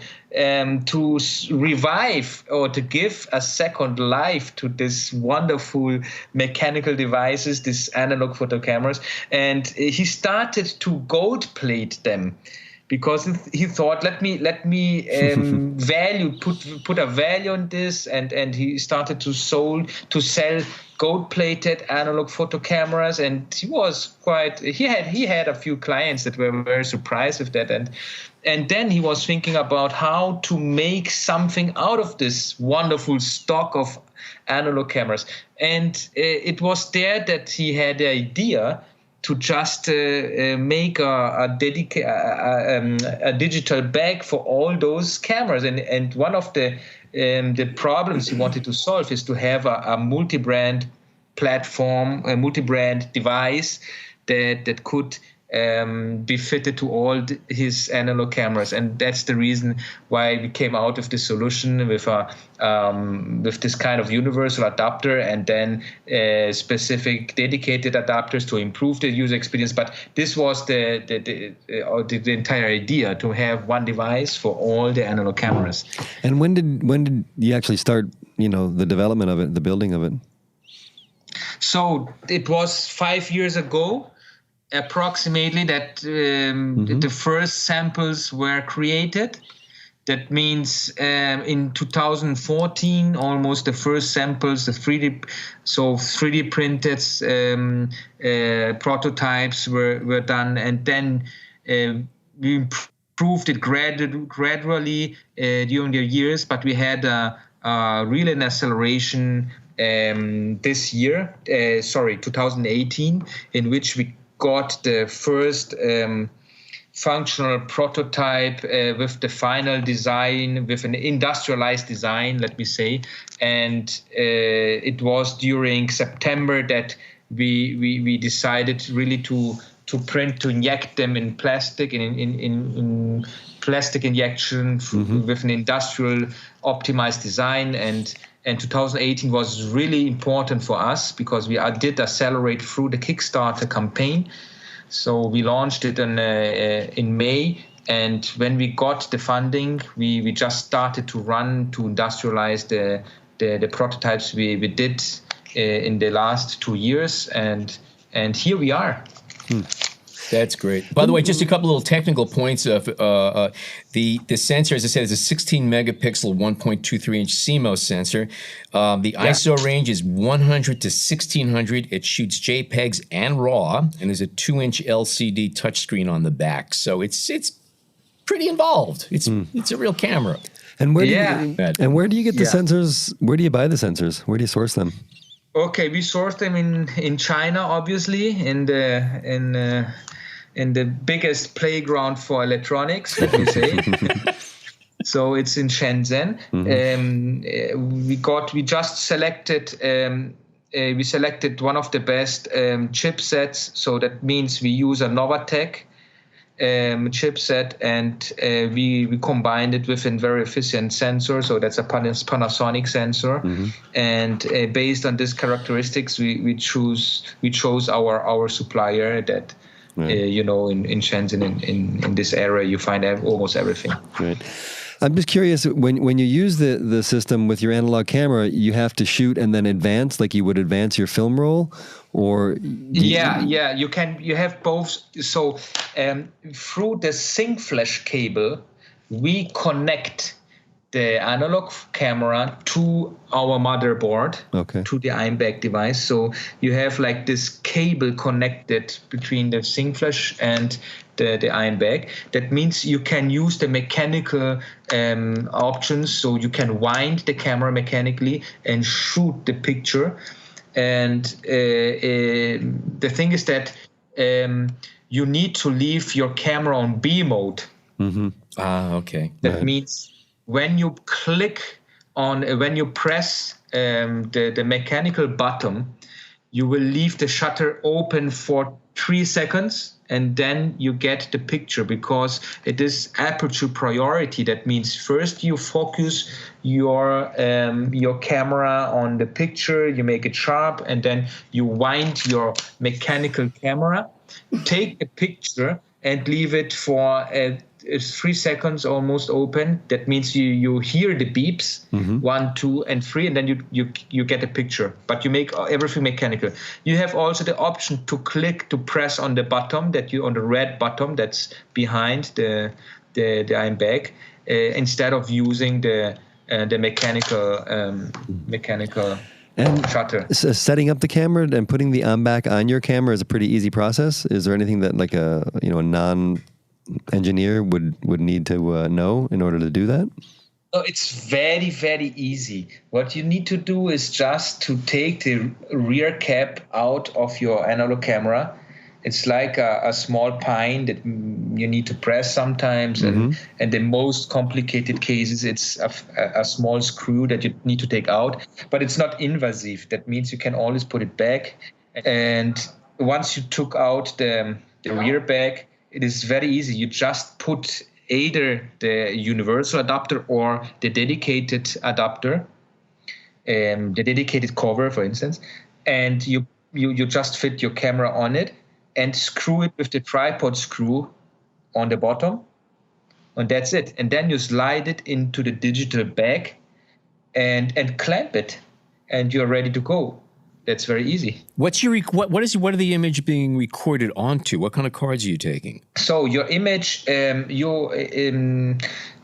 revive or to give a second life to this wonderful mechanical devices, these analog photo cameras. And he started to gold plate them, because he thought, let me put a value on this, and he started to sell gold-plated analog photo cameras, and he had a few clients that were very surprised with that, and then he was thinking about how to make something out of this wonderful stock of analog cameras, and it was there that he had the idea to just make a digital bag for all those cameras, and one of the problems he wanted to solve is to have a multi-brand platform, a multi-brand device that could be fitted to all his analog cameras, and that's the reason why we came out with this solution with this kind of universal adapter, and then specific dedicated adapters to improve the user experience. But this was the entire idea, to have one device for all the analog cameras. And when did you actually start, the development of it, the building of it? So it was 5 years ago, approximately, that the first samples were created. That means in 2014, almost the first samples, the 3D printed prototypes were done, and then we improved it gradually during the years. But we had really an acceleration this year, 2018, in which we got the first functional prototype with the final design, with an industrialized design, let me say. And it was during September that we decided really to inject them in plastic, in plastic injection with an industrial optimized design. And 2018 was really important for us because we did accelerate through the Kickstarter campaign. So we launched it in May, and when we got the funding, we just started to industrialize the prototypes we did in the last 2 years, and here we are. That's great. By the way, just a couple little technical points of the sensor, as I said, is a 16 megapixel, 1.23 inch CMOS sensor. The ISO range is 100 to 1600. It shoots JPEGs and RAW, and there's a 2-inch LCD touchscreen on the back. So it's pretty involved. It's a real camera. And where do you get the sensors? Where do you buy the sensors? Where do you source them? Okay, we source them in China, obviously, in the biggest playground for electronics, let me say. So it's in Shenzhen. We just selected one of the best chipsets. So that means we use a Novatec chipset, and we combined it with a very efficient sensor. So that's a Panasonic sensor, and based on these characteristics, we chose our supplier that. In Shenzhen, in this area, you find almost everything. Right. I'm just curious, when you use the system with your analog camera, you have to shoot and then advance, like you would advance your film roll, or you can. You have both. So through the sync flash cable, we connect the analog camera to our motherboard, to the IMBAG device. So you have like this cable connected between the sync flash and the IMBAG. That means you can use the mechanical options. So you can wind the camera mechanically and shoot the picture. And the thing is that you need to leave your camera on B mode. That means when you press the mechanical button, you will leave the shutter open for 3 seconds, and then you get the picture, because it is aperture priority. That means first you focus your camera on the picture, you make it sharp, and then you wind your mechanical camera, take a picture, and leave it for it's 3 seconds almost open. That means you hear the beeps, 1, 2, and 3, and then you get a picture. But you make everything mechanical. You have also the option to press on the button on the red button that's behind the I'm back, instead of using the mechanical And shutter. Setting up the camera and putting the I'm back on your camera is a pretty easy process. Is there anything that like a non-engineer would need to know in order to do that? Oh, it's very, very easy. What you need to do is just to take the rear cap out of your analog camera. It's like a small pine that you need to press sometimes. And the most complicated cases, it's a small screw that you need to take out. But it's not invasive. That means you can always put it back. And once you took out the rear back, it is very easy. You just put either the universal adapter or the dedicated adapter, the dedicated cover, for instance, and you just fit your camera on it and screw it with the tripod screw on the bottom, and that's it. And then you slide it into the digital bag and clamp it, and you're ready to go. That's very easy. What are the image being recorded onto? What kind of cards are you taking? So your image, the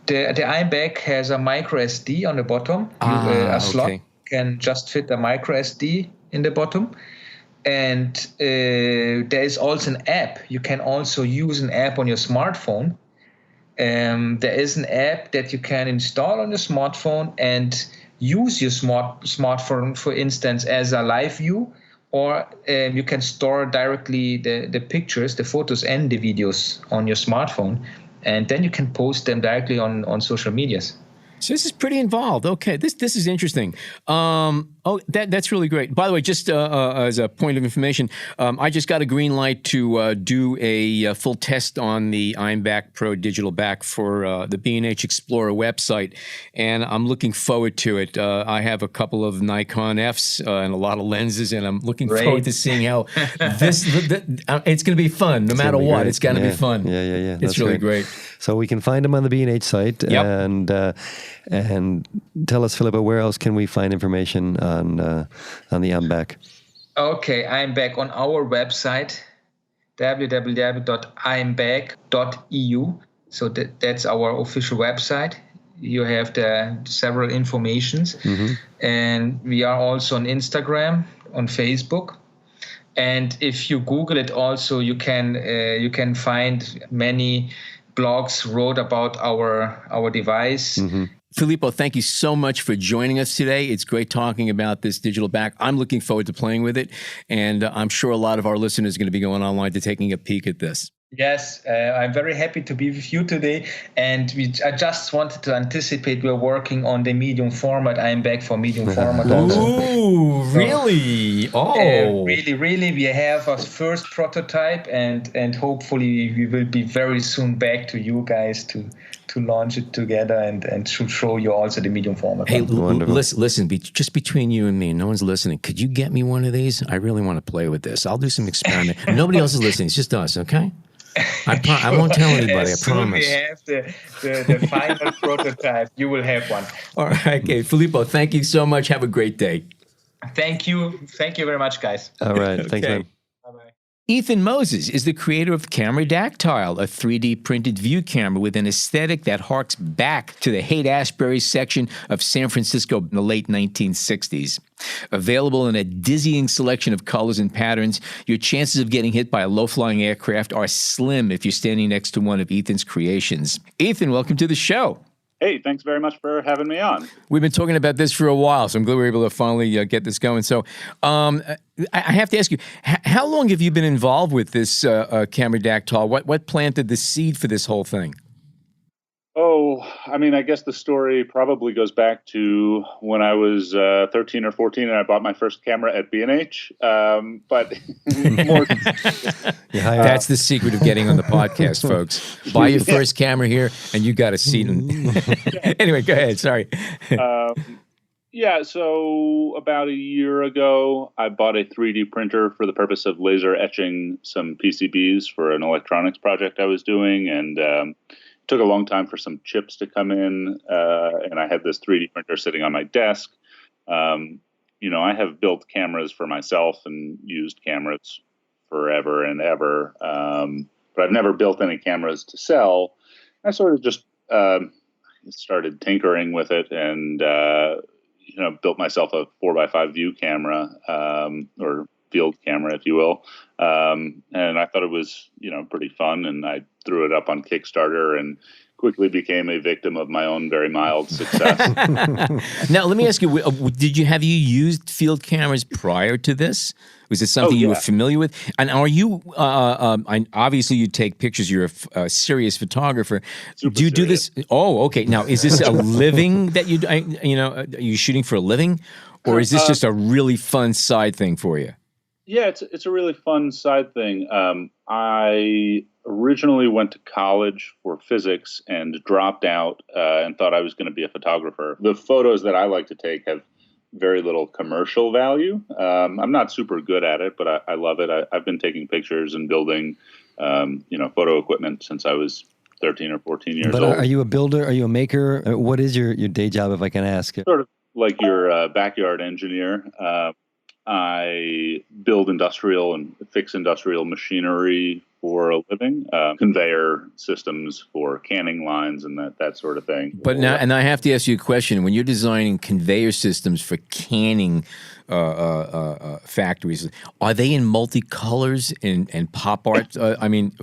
iMac has a micro SD on the bottom. A slot can just fit a micro SD in the bottom. And there is also an app. You can also use an app on your smartphone. There is an app that you can install on your smartphone and use your smartphone, for instance, as a live view, or you can store directly the pictures, the photos, and the videos on your smartphone, and then you can post them directly on social medias. So this is pretty involved. Okay, this is interesting. That's really great. By the way, just as a point of information, I just got a green light to do a full test on the iMac Pro digital back for the B&H Explorer website, and I'm looking forward to it. I have a couple of Nikon Fs and a lot of lenses, and I'm looking forward to seeing how it's going to be fun. No matter what, great. It's going to be fun. Yeah. It's really great. So we can find them on the B&H site, and tell us, Filippo, where else can we find information on the I'm back? Okay, I'm back on our website, www.imback.eu. So that's our official website. You have the several informations, and we are also on Instagram, on Facebook. And if you Google it, also you can find many blogs wrote about our device. Filippo, thank you so much for joining us today. It's great talking about this digital back. I'm looking forward to playing with it, and I'm sure a lot of our listeners are going to be going online to taking a peek at this. Yes, I'm very happy to be with you today, and I just wanted to anticipate we're working on the medium format. I'm back for medium format also. Ooh, really? Really, we have our first prototype, and hopefully we will be very soon back to you guys to launch it together and to show you also the medium format. Hey, listen, just between you and me, no one's listening. Could you get me one of these? I really want to play with this. I'll do some experiment. Nobody else is listening. It's just us, okay? I won't tell anybody, I promise. We have the final prototype. You will have one. All right, okay. Filippo, thank you so much. Have a great day. Thank you. Thank you very much, guys. All right. Thanks, man. Bye-bye. Ethan Moses is the creator of Camera Dactyl, a 3D printed view camera with an aesthetic that harks back to the Haight-Ashbury section of San Francisco in the late 1960s. Available in a dizzying selection of colors and patterns, your chances of getting hit by a low-flying aircraft are slim if you're standing next to one of Ethan's creations. Ethan, welcome to the show. Hey, thanks very much for having me on. We've been talking about this for a while, so I'm glad we were able to finally get this going. So I have to ask you, how long have you been involved with this Camera Dactyl? What planted the seed for this whole thing? Oh, I mean, I guess the story probably goes back to when I was 13 or 14 and I bought my first camera at B&H. But more, that's the secret of getting on the podcast, folks. Buy your first camera here and you got a seat. Anyway, go ahead. Sorry. So about a year ago, I bought a 3D printer for the purpose of laser etching some PCBs for an electronics project I was doing. And took a long time for some chips to come in, and I had this 3D printer sitting on my desk. I have built cameras for myself and used cameras forever and ever, but I've never built any cameras to sell. I sort of just started tinkering with it and built myself a 4x5 view camera, or field camera, if you will. And I thought it was, pretty fun. And I threw it up on Kickstarter and quickly became a victim of my own very mild success. Now, let me ask you, have you used field cameras prior to this? Was it something you were familiar with? And are you, obviously you take pictures, you're a serious photographer. Do you do this? Oh, okay. Now, is this a living that are you shooting for a living? Or is this just a really fun side thing for you? Yeah, it's a really fun side thing. I originally went to college for physics and dropped out and thought I was going to be a photographer. The photos that I like to take have very little commercial value. I'm not super good at it, but I love it. I've been taking pictures and building, photo equipment since I was 13 or 14 years old. But are you a builder? Are you a maker? What is your day job, if I can ask? Sort of like your backyard engineer. I build industrial and fix industrial machinery for a living, conveyor systems for canning lines and that sort of thing. But now, and I have to ask you a question. When you're designing conveyor systems for canning factories, are they in multicolors and pop art? I mean,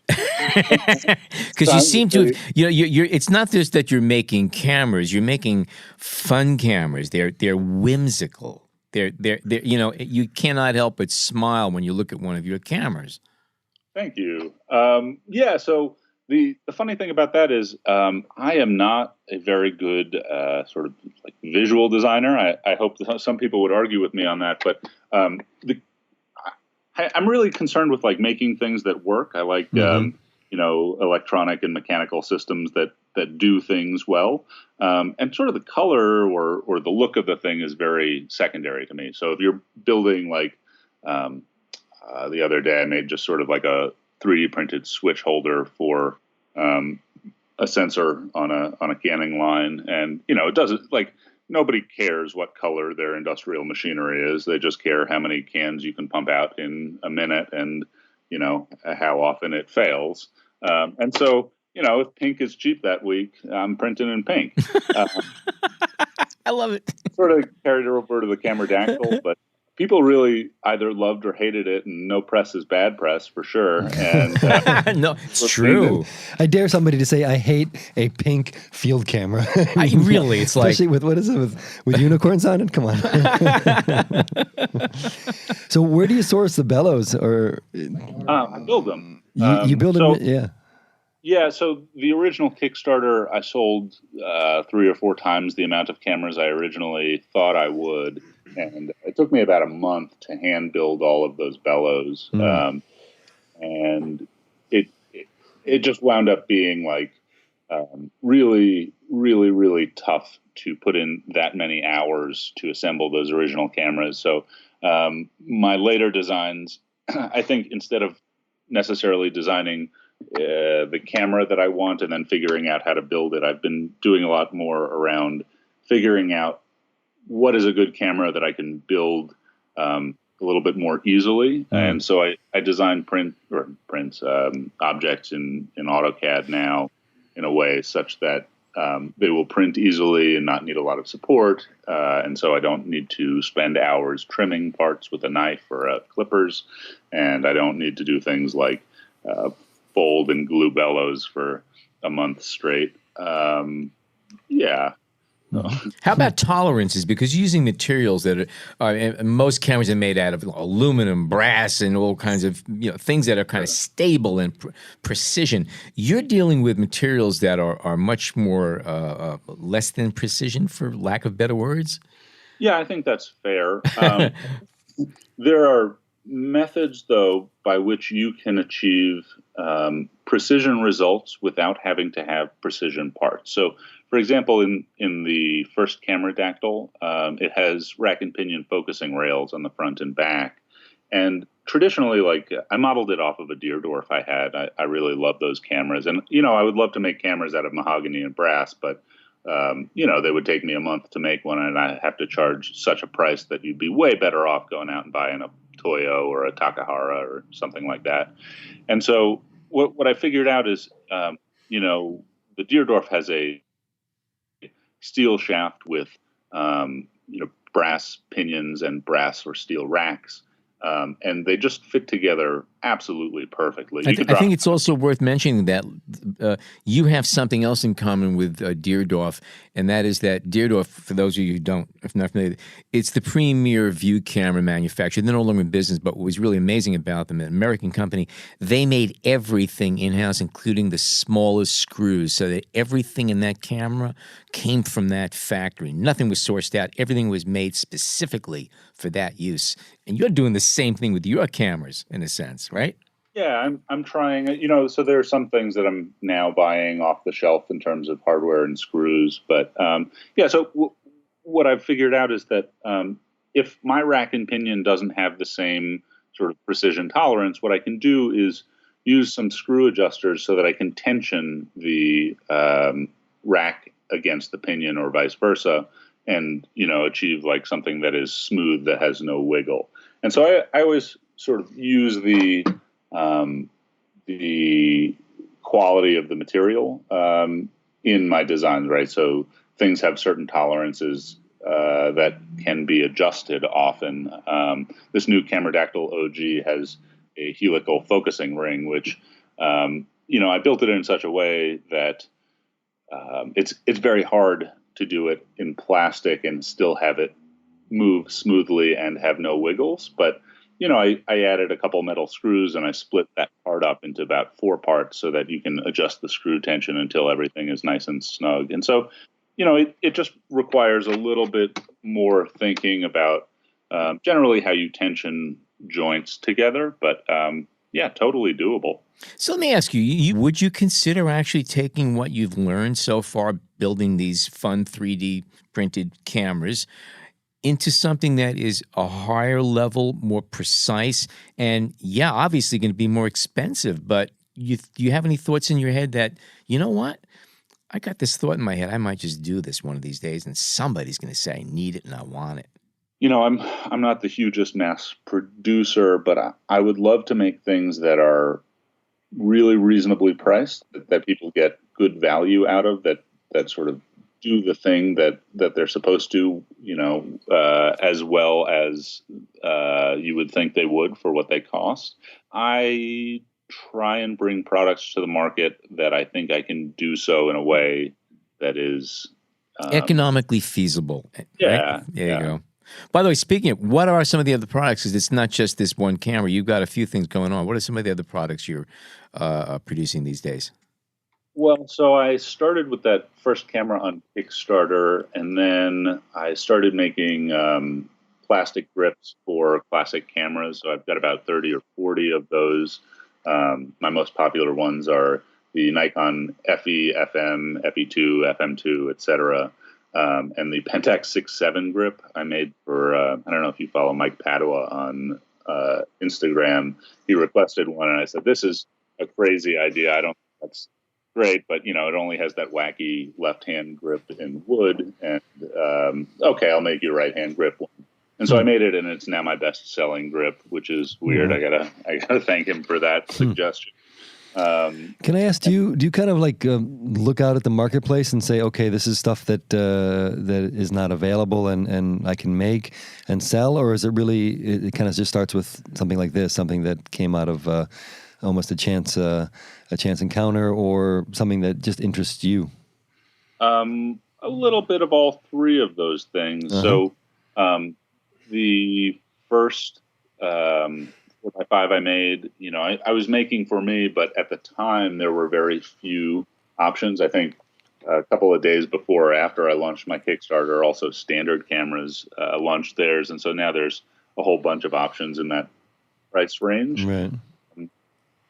because you seem to, you're. It's not just that you're making cameras; you're making fun cameras. They're whimsical. They're you cannot help but smile when you look at one of your cameras. Thank you. So the funny thing about that is I am not a very good sort of like visual designer. I hope that some people would argue with me on that, but I'm really concerned with like making things that work. I like electronic and mechanical systems that do things well. And sort of the color or the look of the thing is very secondary to me. So if you're building like the other day, I made just sort of like a 3D printed switch holder for a sensor on a canning line, and it doesn't, like, nobody cares what color their industrial machinery is. They just care how many cans you can pump out in a minute, and how often it fails. And so if pink is cheap that week, I'm printing in pink. I love it. Sort of carried it over to the camera dactyl, but people really either loved or hated it, and no press is bad press for sure. And no, it's true. I dare somebody to say I hate a pink field camera. Really, it's like, especially with what is it with unicorns on it? Come on. So where do you source the bellows? Or I build them. You build them, yeah. Yeah, so the original Kickstarter, I sold 3 or 4 times the amount of cameras I originally thought I would, and it took me about a month to hand build all of those bellows, and it just wound up being like really, really, really tough to put in that many hours to assemble those original cameras. So my later designs, I think instead of necessarily designing the camera that I want and then figuring out how to build it, I've been doing a lot more around figuring out what is a good camera that I can build a little bit more easily. And so I design objects in AutoCAD now in a way such that they will print easily and not need a lot of support. And so I don't need to spend hours trimming parts with a knife or clippers. And I don't need to do things like fold and glue bellows for a month straight. How about tolerances? Because using materials that are most cameras are made out of aluminum, brass, and all kinds of things that are kind of stable and precision. You're dealing with materials that are much more less than precision, for lack of better words. Yeah, I think that's fair. There are methods, though, by which you can achieve precision results without having to have precision parts. So, for example, in the first camera dactyl, it has rack and pinion focusing rails on the front and back. And traditionally, like I modeled it off of a Deerdorf I had. I really love those cameras. And, I would love to make cameras out of mahogany and brass, but, they would take me a month to make one, and I have to charge such a price that you'd be way better off going out and buying a Toyo or a Takahara or something like that. And so what I figured out is, the Deerdorf has a steel shaft with, brass pinions and brass or steel racks. And they just fit together absolutely perfectly. I think it's also worth mentioning that you have something else in common with Deerdorf, and that is that Deerdorf, for those of you who don't, if not familiar, it's the premier view camera manufacturer. They're no longer in business, but what was really amazing about them, an American company, they made everything in-house, including the smallest screws, so that everything in that camera came from that factory. Nothing was sourced out. Everything was made specifically for that use. And you're doing the same thing with your cameras, in a sense, right? Yeah, I'm trying. So there are some things that I'm now buying off the shelf in terms of hardware and screws. But so what I've figured out is that if my rack and pinion doesn't have the same sort of precision tolerance, what I can do is use some screw adjusters so that I can tension the rack against the pinion or vice versa, and achieve like something that is smooth, that has no wiggle. And so I always sort of use the quality of the material in my designs, right? So things have certain tolerances that can be adjusted often. This new Cameradactyl OG has a helical focusing ring, which I built it in such a way that it's very hard to do it in plastic and still have it move smoothly and have no wiggles. But, I added a couple metal screws and I split that part up into about 4 parts so that you can adjust the screw tension until everything is nice and snug. And so, it just requires a little bit more thinking about generally how you tension joints together. But, totally doable. So let me ask you, would you consider actually taking what you've learned so far building these fun 3D printed cameras into something that is a higher level, more precise, and obviously going to be more expensive, but do you have any thoughts in your head that, you know what, I got this thought in my head, I might just do this one of these days and somebody's going to say I need it and I want it? I'm not the hugest mass producer, but I would love to make things that are really reasonably priced, that people get good value out of, that sort of do the thing that they're supposed to, as well as you would think they would for what they cost. I try and bring products to the market that I think I can do so in a way that is economically feasible. Yeah. Right? There you go. By the way, speaking of, what are some of the other products? Because it's not just this one camera. You've got a few things going on. What are some of the other products you're producing these days? Well, so I started with that first camera on Kickstarter, and then I started making plastic grips for classic cameras. So I've got about 30 or 40 of those. My most popular ones are the Nikon FE, FM, FE2, FM2, etc. And the Pentax 6.7 grip I made for, I don't know if you follow Mike Padua on Instagram. He requested one, and I said, this is a crazy idea. I don't think that's great, but, it only has that wacky left-hand grip in wood. And, okay, I'll make you a right-hand grip one. And so I made it, and it's now my best-selling grip, which is weird. I gotta thank him for that suggestion. Can I ask, do you kind of like look out at the marketplace and say, okay, this is stuff that is not available and I can make and sell, or is it really it kind of just starts with something like this, something that came out of almost a chance encounter, or something that just interests you? A little bit of all three of those things. Uh-huh. So the first 4x5 I made, I was making for me, but at the time there were very few options. I think a couple of days before or after I launched my Kickstarter, also Standard cameras launched theirs. And so now there's a whole bunch of options in that price range. Right.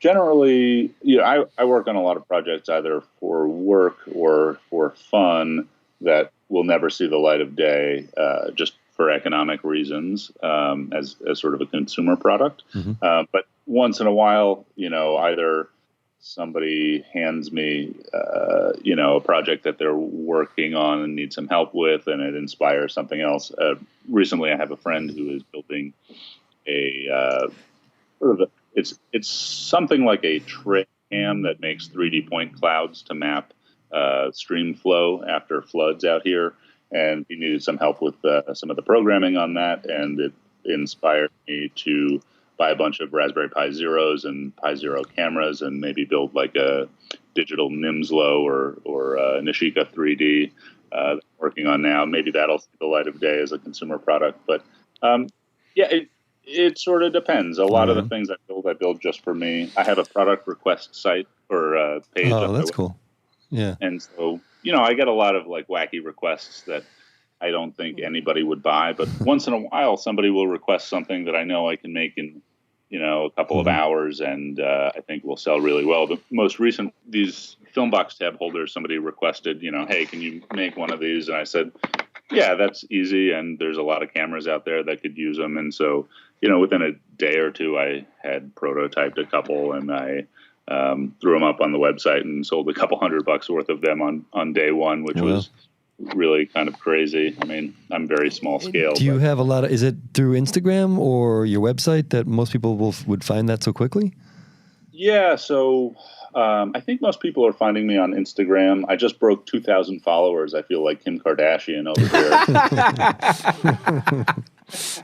Generally, I work on a lot of projects either for work or for fun that will never see the light of day, just for economic reasons as sort of a consumer product. But once in a while, either somebody hands me, a project that they're working on and need some help with, and it inspires something else. Recently, I have a friend who is building a it's something like a tray cam that makes 3D point clouds to map stream flow after floods out here. And he needed some help with some of the programming on that, and it inspired me to buy a bunch of Raspberry Pi Zeros and Pi Zero cameras, and maybe build like a digital Nimslo or Nishika 3D that I'm working on now. Maybe that'll see the light of day as a consumer product. But it sort of depends. A lot of the things I build just for me. I have a product request site or page. Oh, that's cool. Yeah. And so, I get a lot of like wacky requests that I don't think anybody would buy, but once in a while somebody will request something that I know I can make in, a couple of hours, and I think will sell really well. The most recent, these film box tab holders, somebody requested, hey, can you make one of these? And I said, yeah, that's easy. And there's a lot of cameras out there that could use them. And so, within a day or two, I had prototyped a couple, and I threw them up on the website and sold a couple $100 worth of them on day one, which was really kind of crazy. I mean, I'm very small scale. Do you have a lot of, is it through Instagram or your website that most people would find that so quickly? Yeah. So I think most people are finding me on Instagram. I just broke 2,000 followers. I feel like Kim Kardashian over here.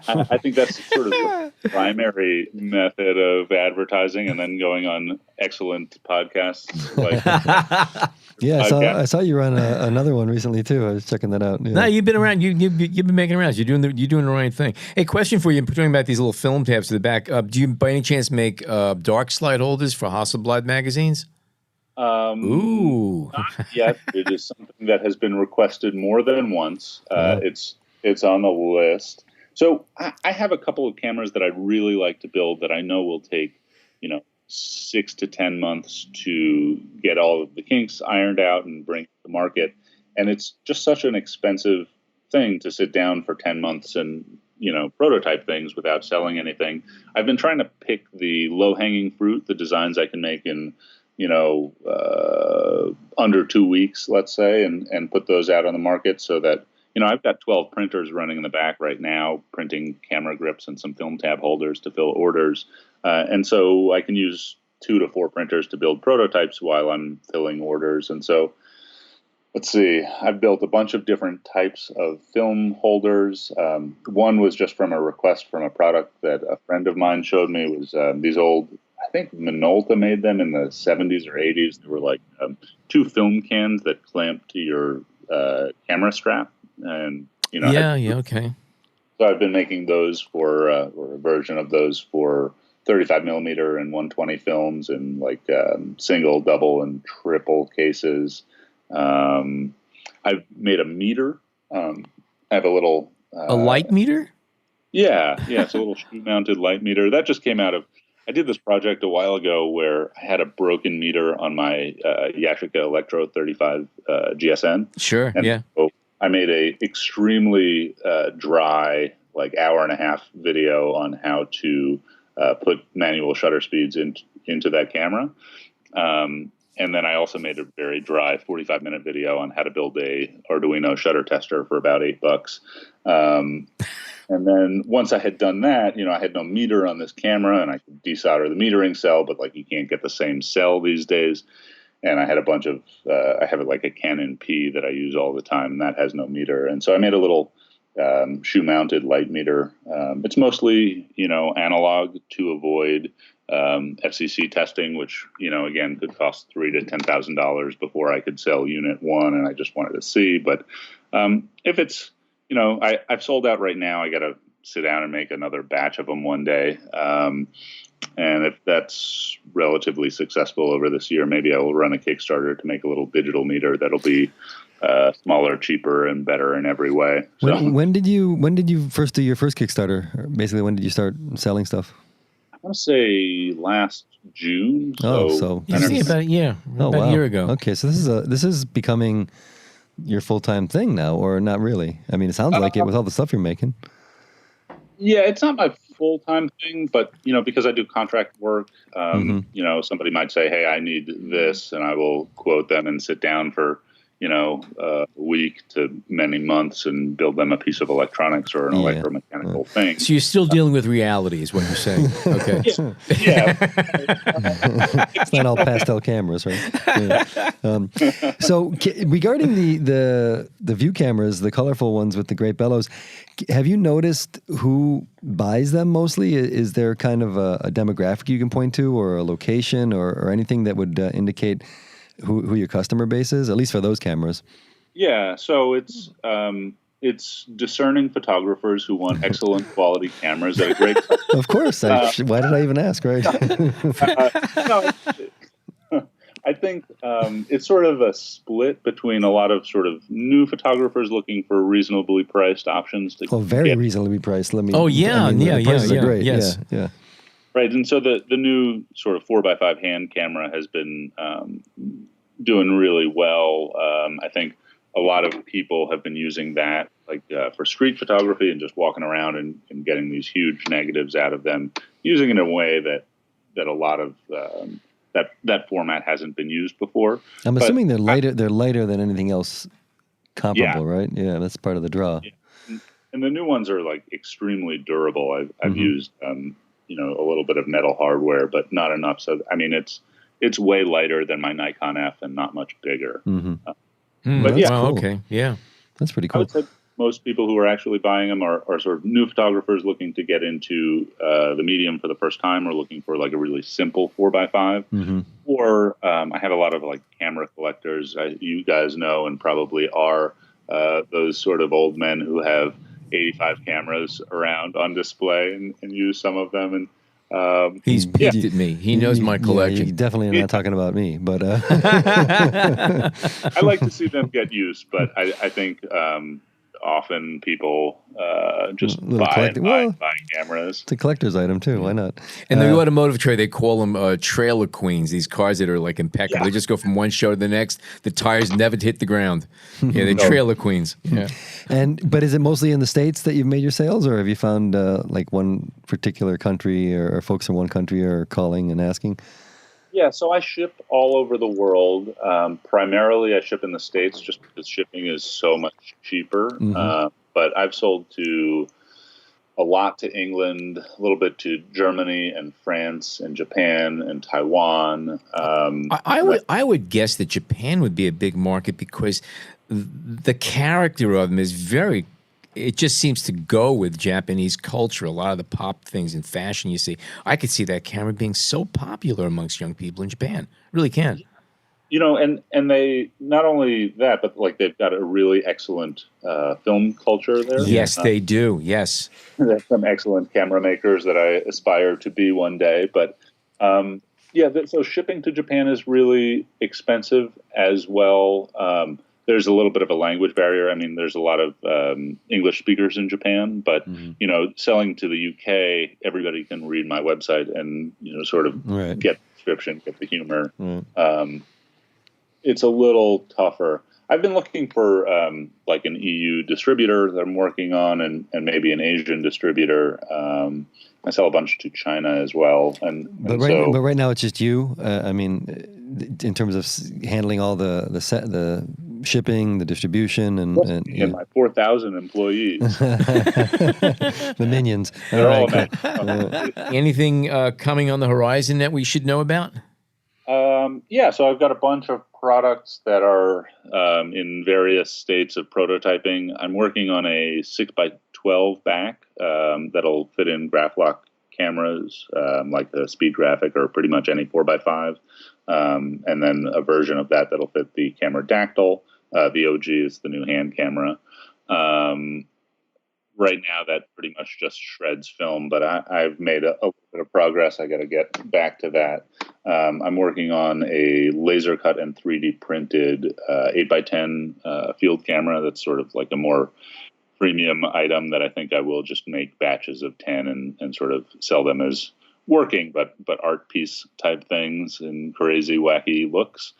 I think that's sort of the primary method of advertising, and then going on excellent podcasts. I saw you run another one recently too. I was checking that out. Yeah. No, you've been around. You've been making rounds. You're doing the right thing. Hey, question for you. Talking about these little film tabs to the back. Do you, by any chance, make dark slide holders for Hasselblad magazines? Not yet. It is something that has been requested more than once. It's on the list. So I have a couple of cameras that I'd really like to build that I know will take, 6 to 10 months to get all of the kinks ironed out and bring to the market. And it's just such an expensive thing to sit down for 10 months and, prototype things without selling anything. I've been trying to pick the low-hanging fruit, the designs I can make in, under 2 weeks, let's say, and put those out on the market so that, I've got 12 printers running in the back right now, printing camera grips and some film tab holders to fill orders. And so I can use 2 to 4 printers to build prototypes while I'm filling orders. And so, let's see, I've built a bunch of different types of film holders. One was just from a request from a product that a friend of mine showed me. It was these old, I think Minolta made them in the 70s or 80s. They were like 2 film cans that clamp to your camera strap. And, okay. So I've been making those for, or a version of those for 35 millimeter and 120 films and like single, double, and triple cases. I've made a meter. I have a little... a light meter? Yeah. It's a little shoe-mounted light meter. That just came out of... I did this project a while ago where I had a broken meter on my Yashica Electro 35 GSN. Sure, and so I made a extremely dry, like hour-and-a-half video on how to put manual shutter speeds into that camera. And then I also made a very dry 45-minute video on how to build a Arduino shutter tester for about $8. And then once I had done that, I had no meter on this camera, and I could desolder the metering cell, but like you can't get the same cell these days. And I had a bunch of, I have like a Canon P that I use all the time, and that has no meter. And so I made a little shoe-mounted light meter. It's mostly, analog to avoid FCC testing, which, again, could cost $3,000 to $10,000 before I could sell unit 1, and I just wanted to see. But if it's, I've sold out right now. I got to sit down and make another batch of them one day. And if that's relatively successful over this year, maybe I will run a Kickstarter to make a little digital meter that'll be smaller, cheaper, and better in every way. So, when did you first do your first Kickstarter? Or basically, when did you start selling stuff? I want to say last June. About a year. About a year ago. Okay, so this is becoming your full-time thing now, or not really? I mean, it sounds like it with all the stuff you're making. Yeah, it's not my full-time thing, but, because I do contract work, somebody might say, hey, I need this, and I will quote them and sit down for, a week to many months and build them a piece of electronics or an electromechanical thing. So you're still dealing with reality is what you're saying. Okay. Yeah. It's not all pastel cameras, right? Yeah. So regarding the view cameras, the colorful ones with the great bellows, have you noticed who buys them mostly? Is there kind of a demographic you can point to, or a location, or anything that would indicate who your customer base is, at least for those cameras? Yeah, so it's discerning photographers who want excellent quality cameras at a great price. Of course. Why did I even ask, right? I think it's sort of a split between a lot of sort of new photographers looking for reasonably priced options. Very reasonably priced. The prices are great. Yes. Yeah. Right, and so the new sort of 4x5 hand camera has been doing really well. I think a lot of people have been using that for street photography and just walking around and getting these huge negatives out of them, using it in a way that a lot of that format hasn't been used before. I'm assuming they're lighter. They're lighter than anything else comparable, right? Yeah, that's part of the draw. Yeah. And the new ones are extremely durable. I've used a little bit of metal hardware, but not enough. So it's way lighter than my Nikon F and not much bigger. But yeah, cool. Okay, yeah, that's pretty cool. I would say most people who are actually buying them are sort of new photographers looking to get into the medium for the first time, or looking for a really simple 4x5. Or I have a lot of camera collectors. You guys know and probably are those sort of old men who have 85 cameras around on display and use some of them. And he's peeked at me. He knows my collection. Yeah, definitely not talking about me, but I like to see them get used. But I think often people just buy cameras. It's a collector's item too. Why not? In the automotive trade, they call them trailer queens. These cars that are impeccable. Yeah. They just go from one show to the next. The tires never hit the ground. Yeah, they're trailer queens. Yeah. But is it mostly in the States that you've made your sales, or have you found one particular country, or folks in one country are calling and asking? Yeah, so I ship all over the world. Primarily, I ship in the States just because shipping is so much cheaper. But I've sold a lot to England, a little bit to Germany and France and Japan and Taiwan. I would guess that Japan would be a big market because the character of them is very. It just seems to go with Japanese culture. A lot of the pop things and fashion you see. I could see that camera being so popular amongst young people in Japan. Really can. And they, not only that, but they've got a really excellent film culture there. Yes, they do. Yes. There's some excellent camera makers that I aspire to be one day. But so shipping to Japan is really expensive as well. There's a little bit of a language barrier. I mean, there's a lot of English speakers in Japan, but selling to the UK, everybody can read my website and sort of get the description, get the humor. It's a little tougher. I've been looking for an EU distributor that I'm working on, and maybe an Asian distributor. I sell a bunch to China as well. But right now it's just you. In terms of handling all the shipping, the distribution, and my 4,000 employees, the minions. They're all Anything coming on the horizon that we should know about? So I've got a bunch of products that are in various states of prototyping. I'm working on a 6x12 back that'll fit in Graph-Lock cameras, like the Speed Graphic or pretty much any 4x5. And then a version of that'll fit the camera Dactyl. The OG is the new hand camera. Right now, that pretty much just shreds film, but I've made a little bit of progress. I got to get back to that. I'm working on a laser cut and 3D printed 8x10 field camera that's sort of like a more premium item that I think I will just make batches of 10 and sort of sell them as working, but art piece type things and crazy, wacky looks.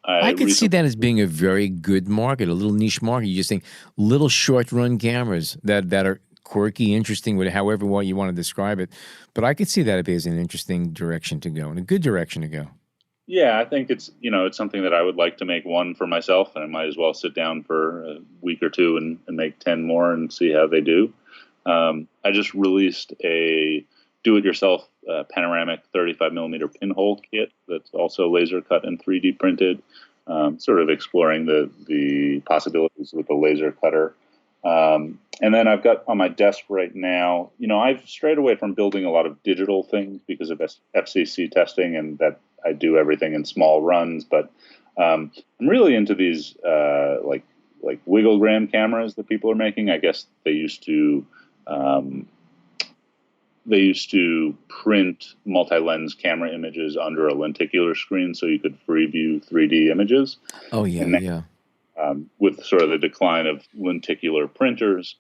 I could see that as being a very good market, a little niche market. You just think little short-run cameras that are quirky, interesting, however you want to describe it. But I could see that as an interesting direction to go, and a good direction to go. Yeah, I think it's something that I would like to make one for myself, and I might as well sit down for a week or two and make 10 more and see how they do. I just released a do-it-yourself panoramic 35 millimeter pinhole kit that's also laser cut and 3D printed, sort of exploring the possibilities with the laser cutter. And then I've got on my desk right now, I've strayed away from building a lot of digital things because of FCC testing, and that I do everything in small runs. But I'm really into these like wigglegram cameras that people are making. I guess they used to print multi-lens camera images under a lenticular screen so you could free view 3D images. Oh, yeah, yeah. With sort of the decline of lenticular printers,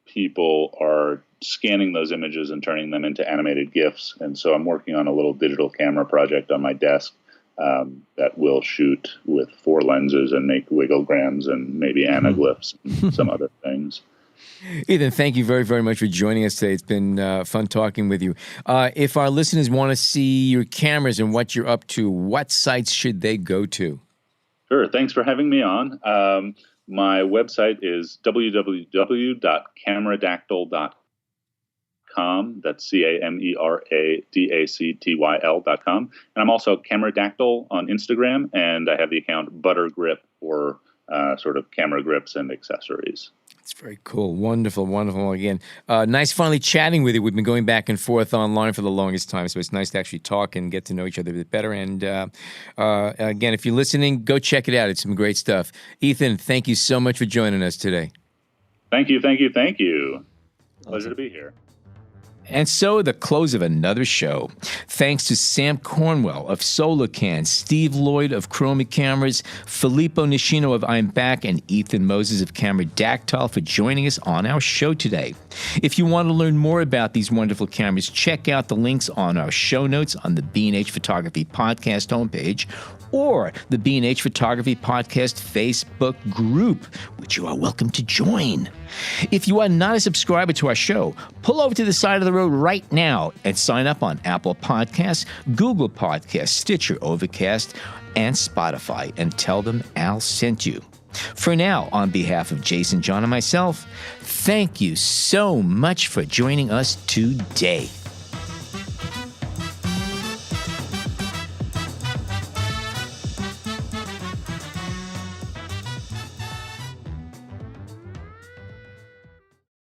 people are scanning those images and turning them into animated GIFs. And so I'm working on a little digital camera project on my desk that will shoot with 4 lenses and make wigglegrams and maybe anaglyphs and some other things. Ethan, thank you very, very much for joining us today. It's been fun talking with you. If our listeners want to see your cameras and what you're up to, what sites should they go to? Sure. Thanks for having me on. My website is cameradactyl.com. That's CAMERADACTYL.com. And I'm also Cameradactyl on Instagram, and I have the account Buttergrip for sort of camera grips and accessories. It's very cool. Wonderful, wonderful. Again, nice finally chatting with you. We've been going back and forth online for the longest time, so it's nice to actually talk and get to know each other a bit better. And again, if you're listening, go check it out. It's some great stuff. Ethan, thank you so much for joining us today. Thank you. Pleasure to be here. And so, the close of another show. Thanks to Sam Cornwell of Solarcan, Steve Lloyd of Chroma Cameras, Filippo Nishino of I'm Back, and Ethan Moses of Cameradactyl for joining us on our show today. If you want to learn more about these wonderful cameras, check out the links on our show notes on the B&H Photography Podcast homepage, or the B&H Photography Podcast Facebook group, which you are welcome to join. If you are not a subscriber to our show, pull over to the side of the road right now and sign up on Apple Podcasts, Google Podcasts, Stitcher, Overcast, and Spotify, and tell them Al sent you. For now, on behalf of Jason, John, and myself, thank you so much for joining us today.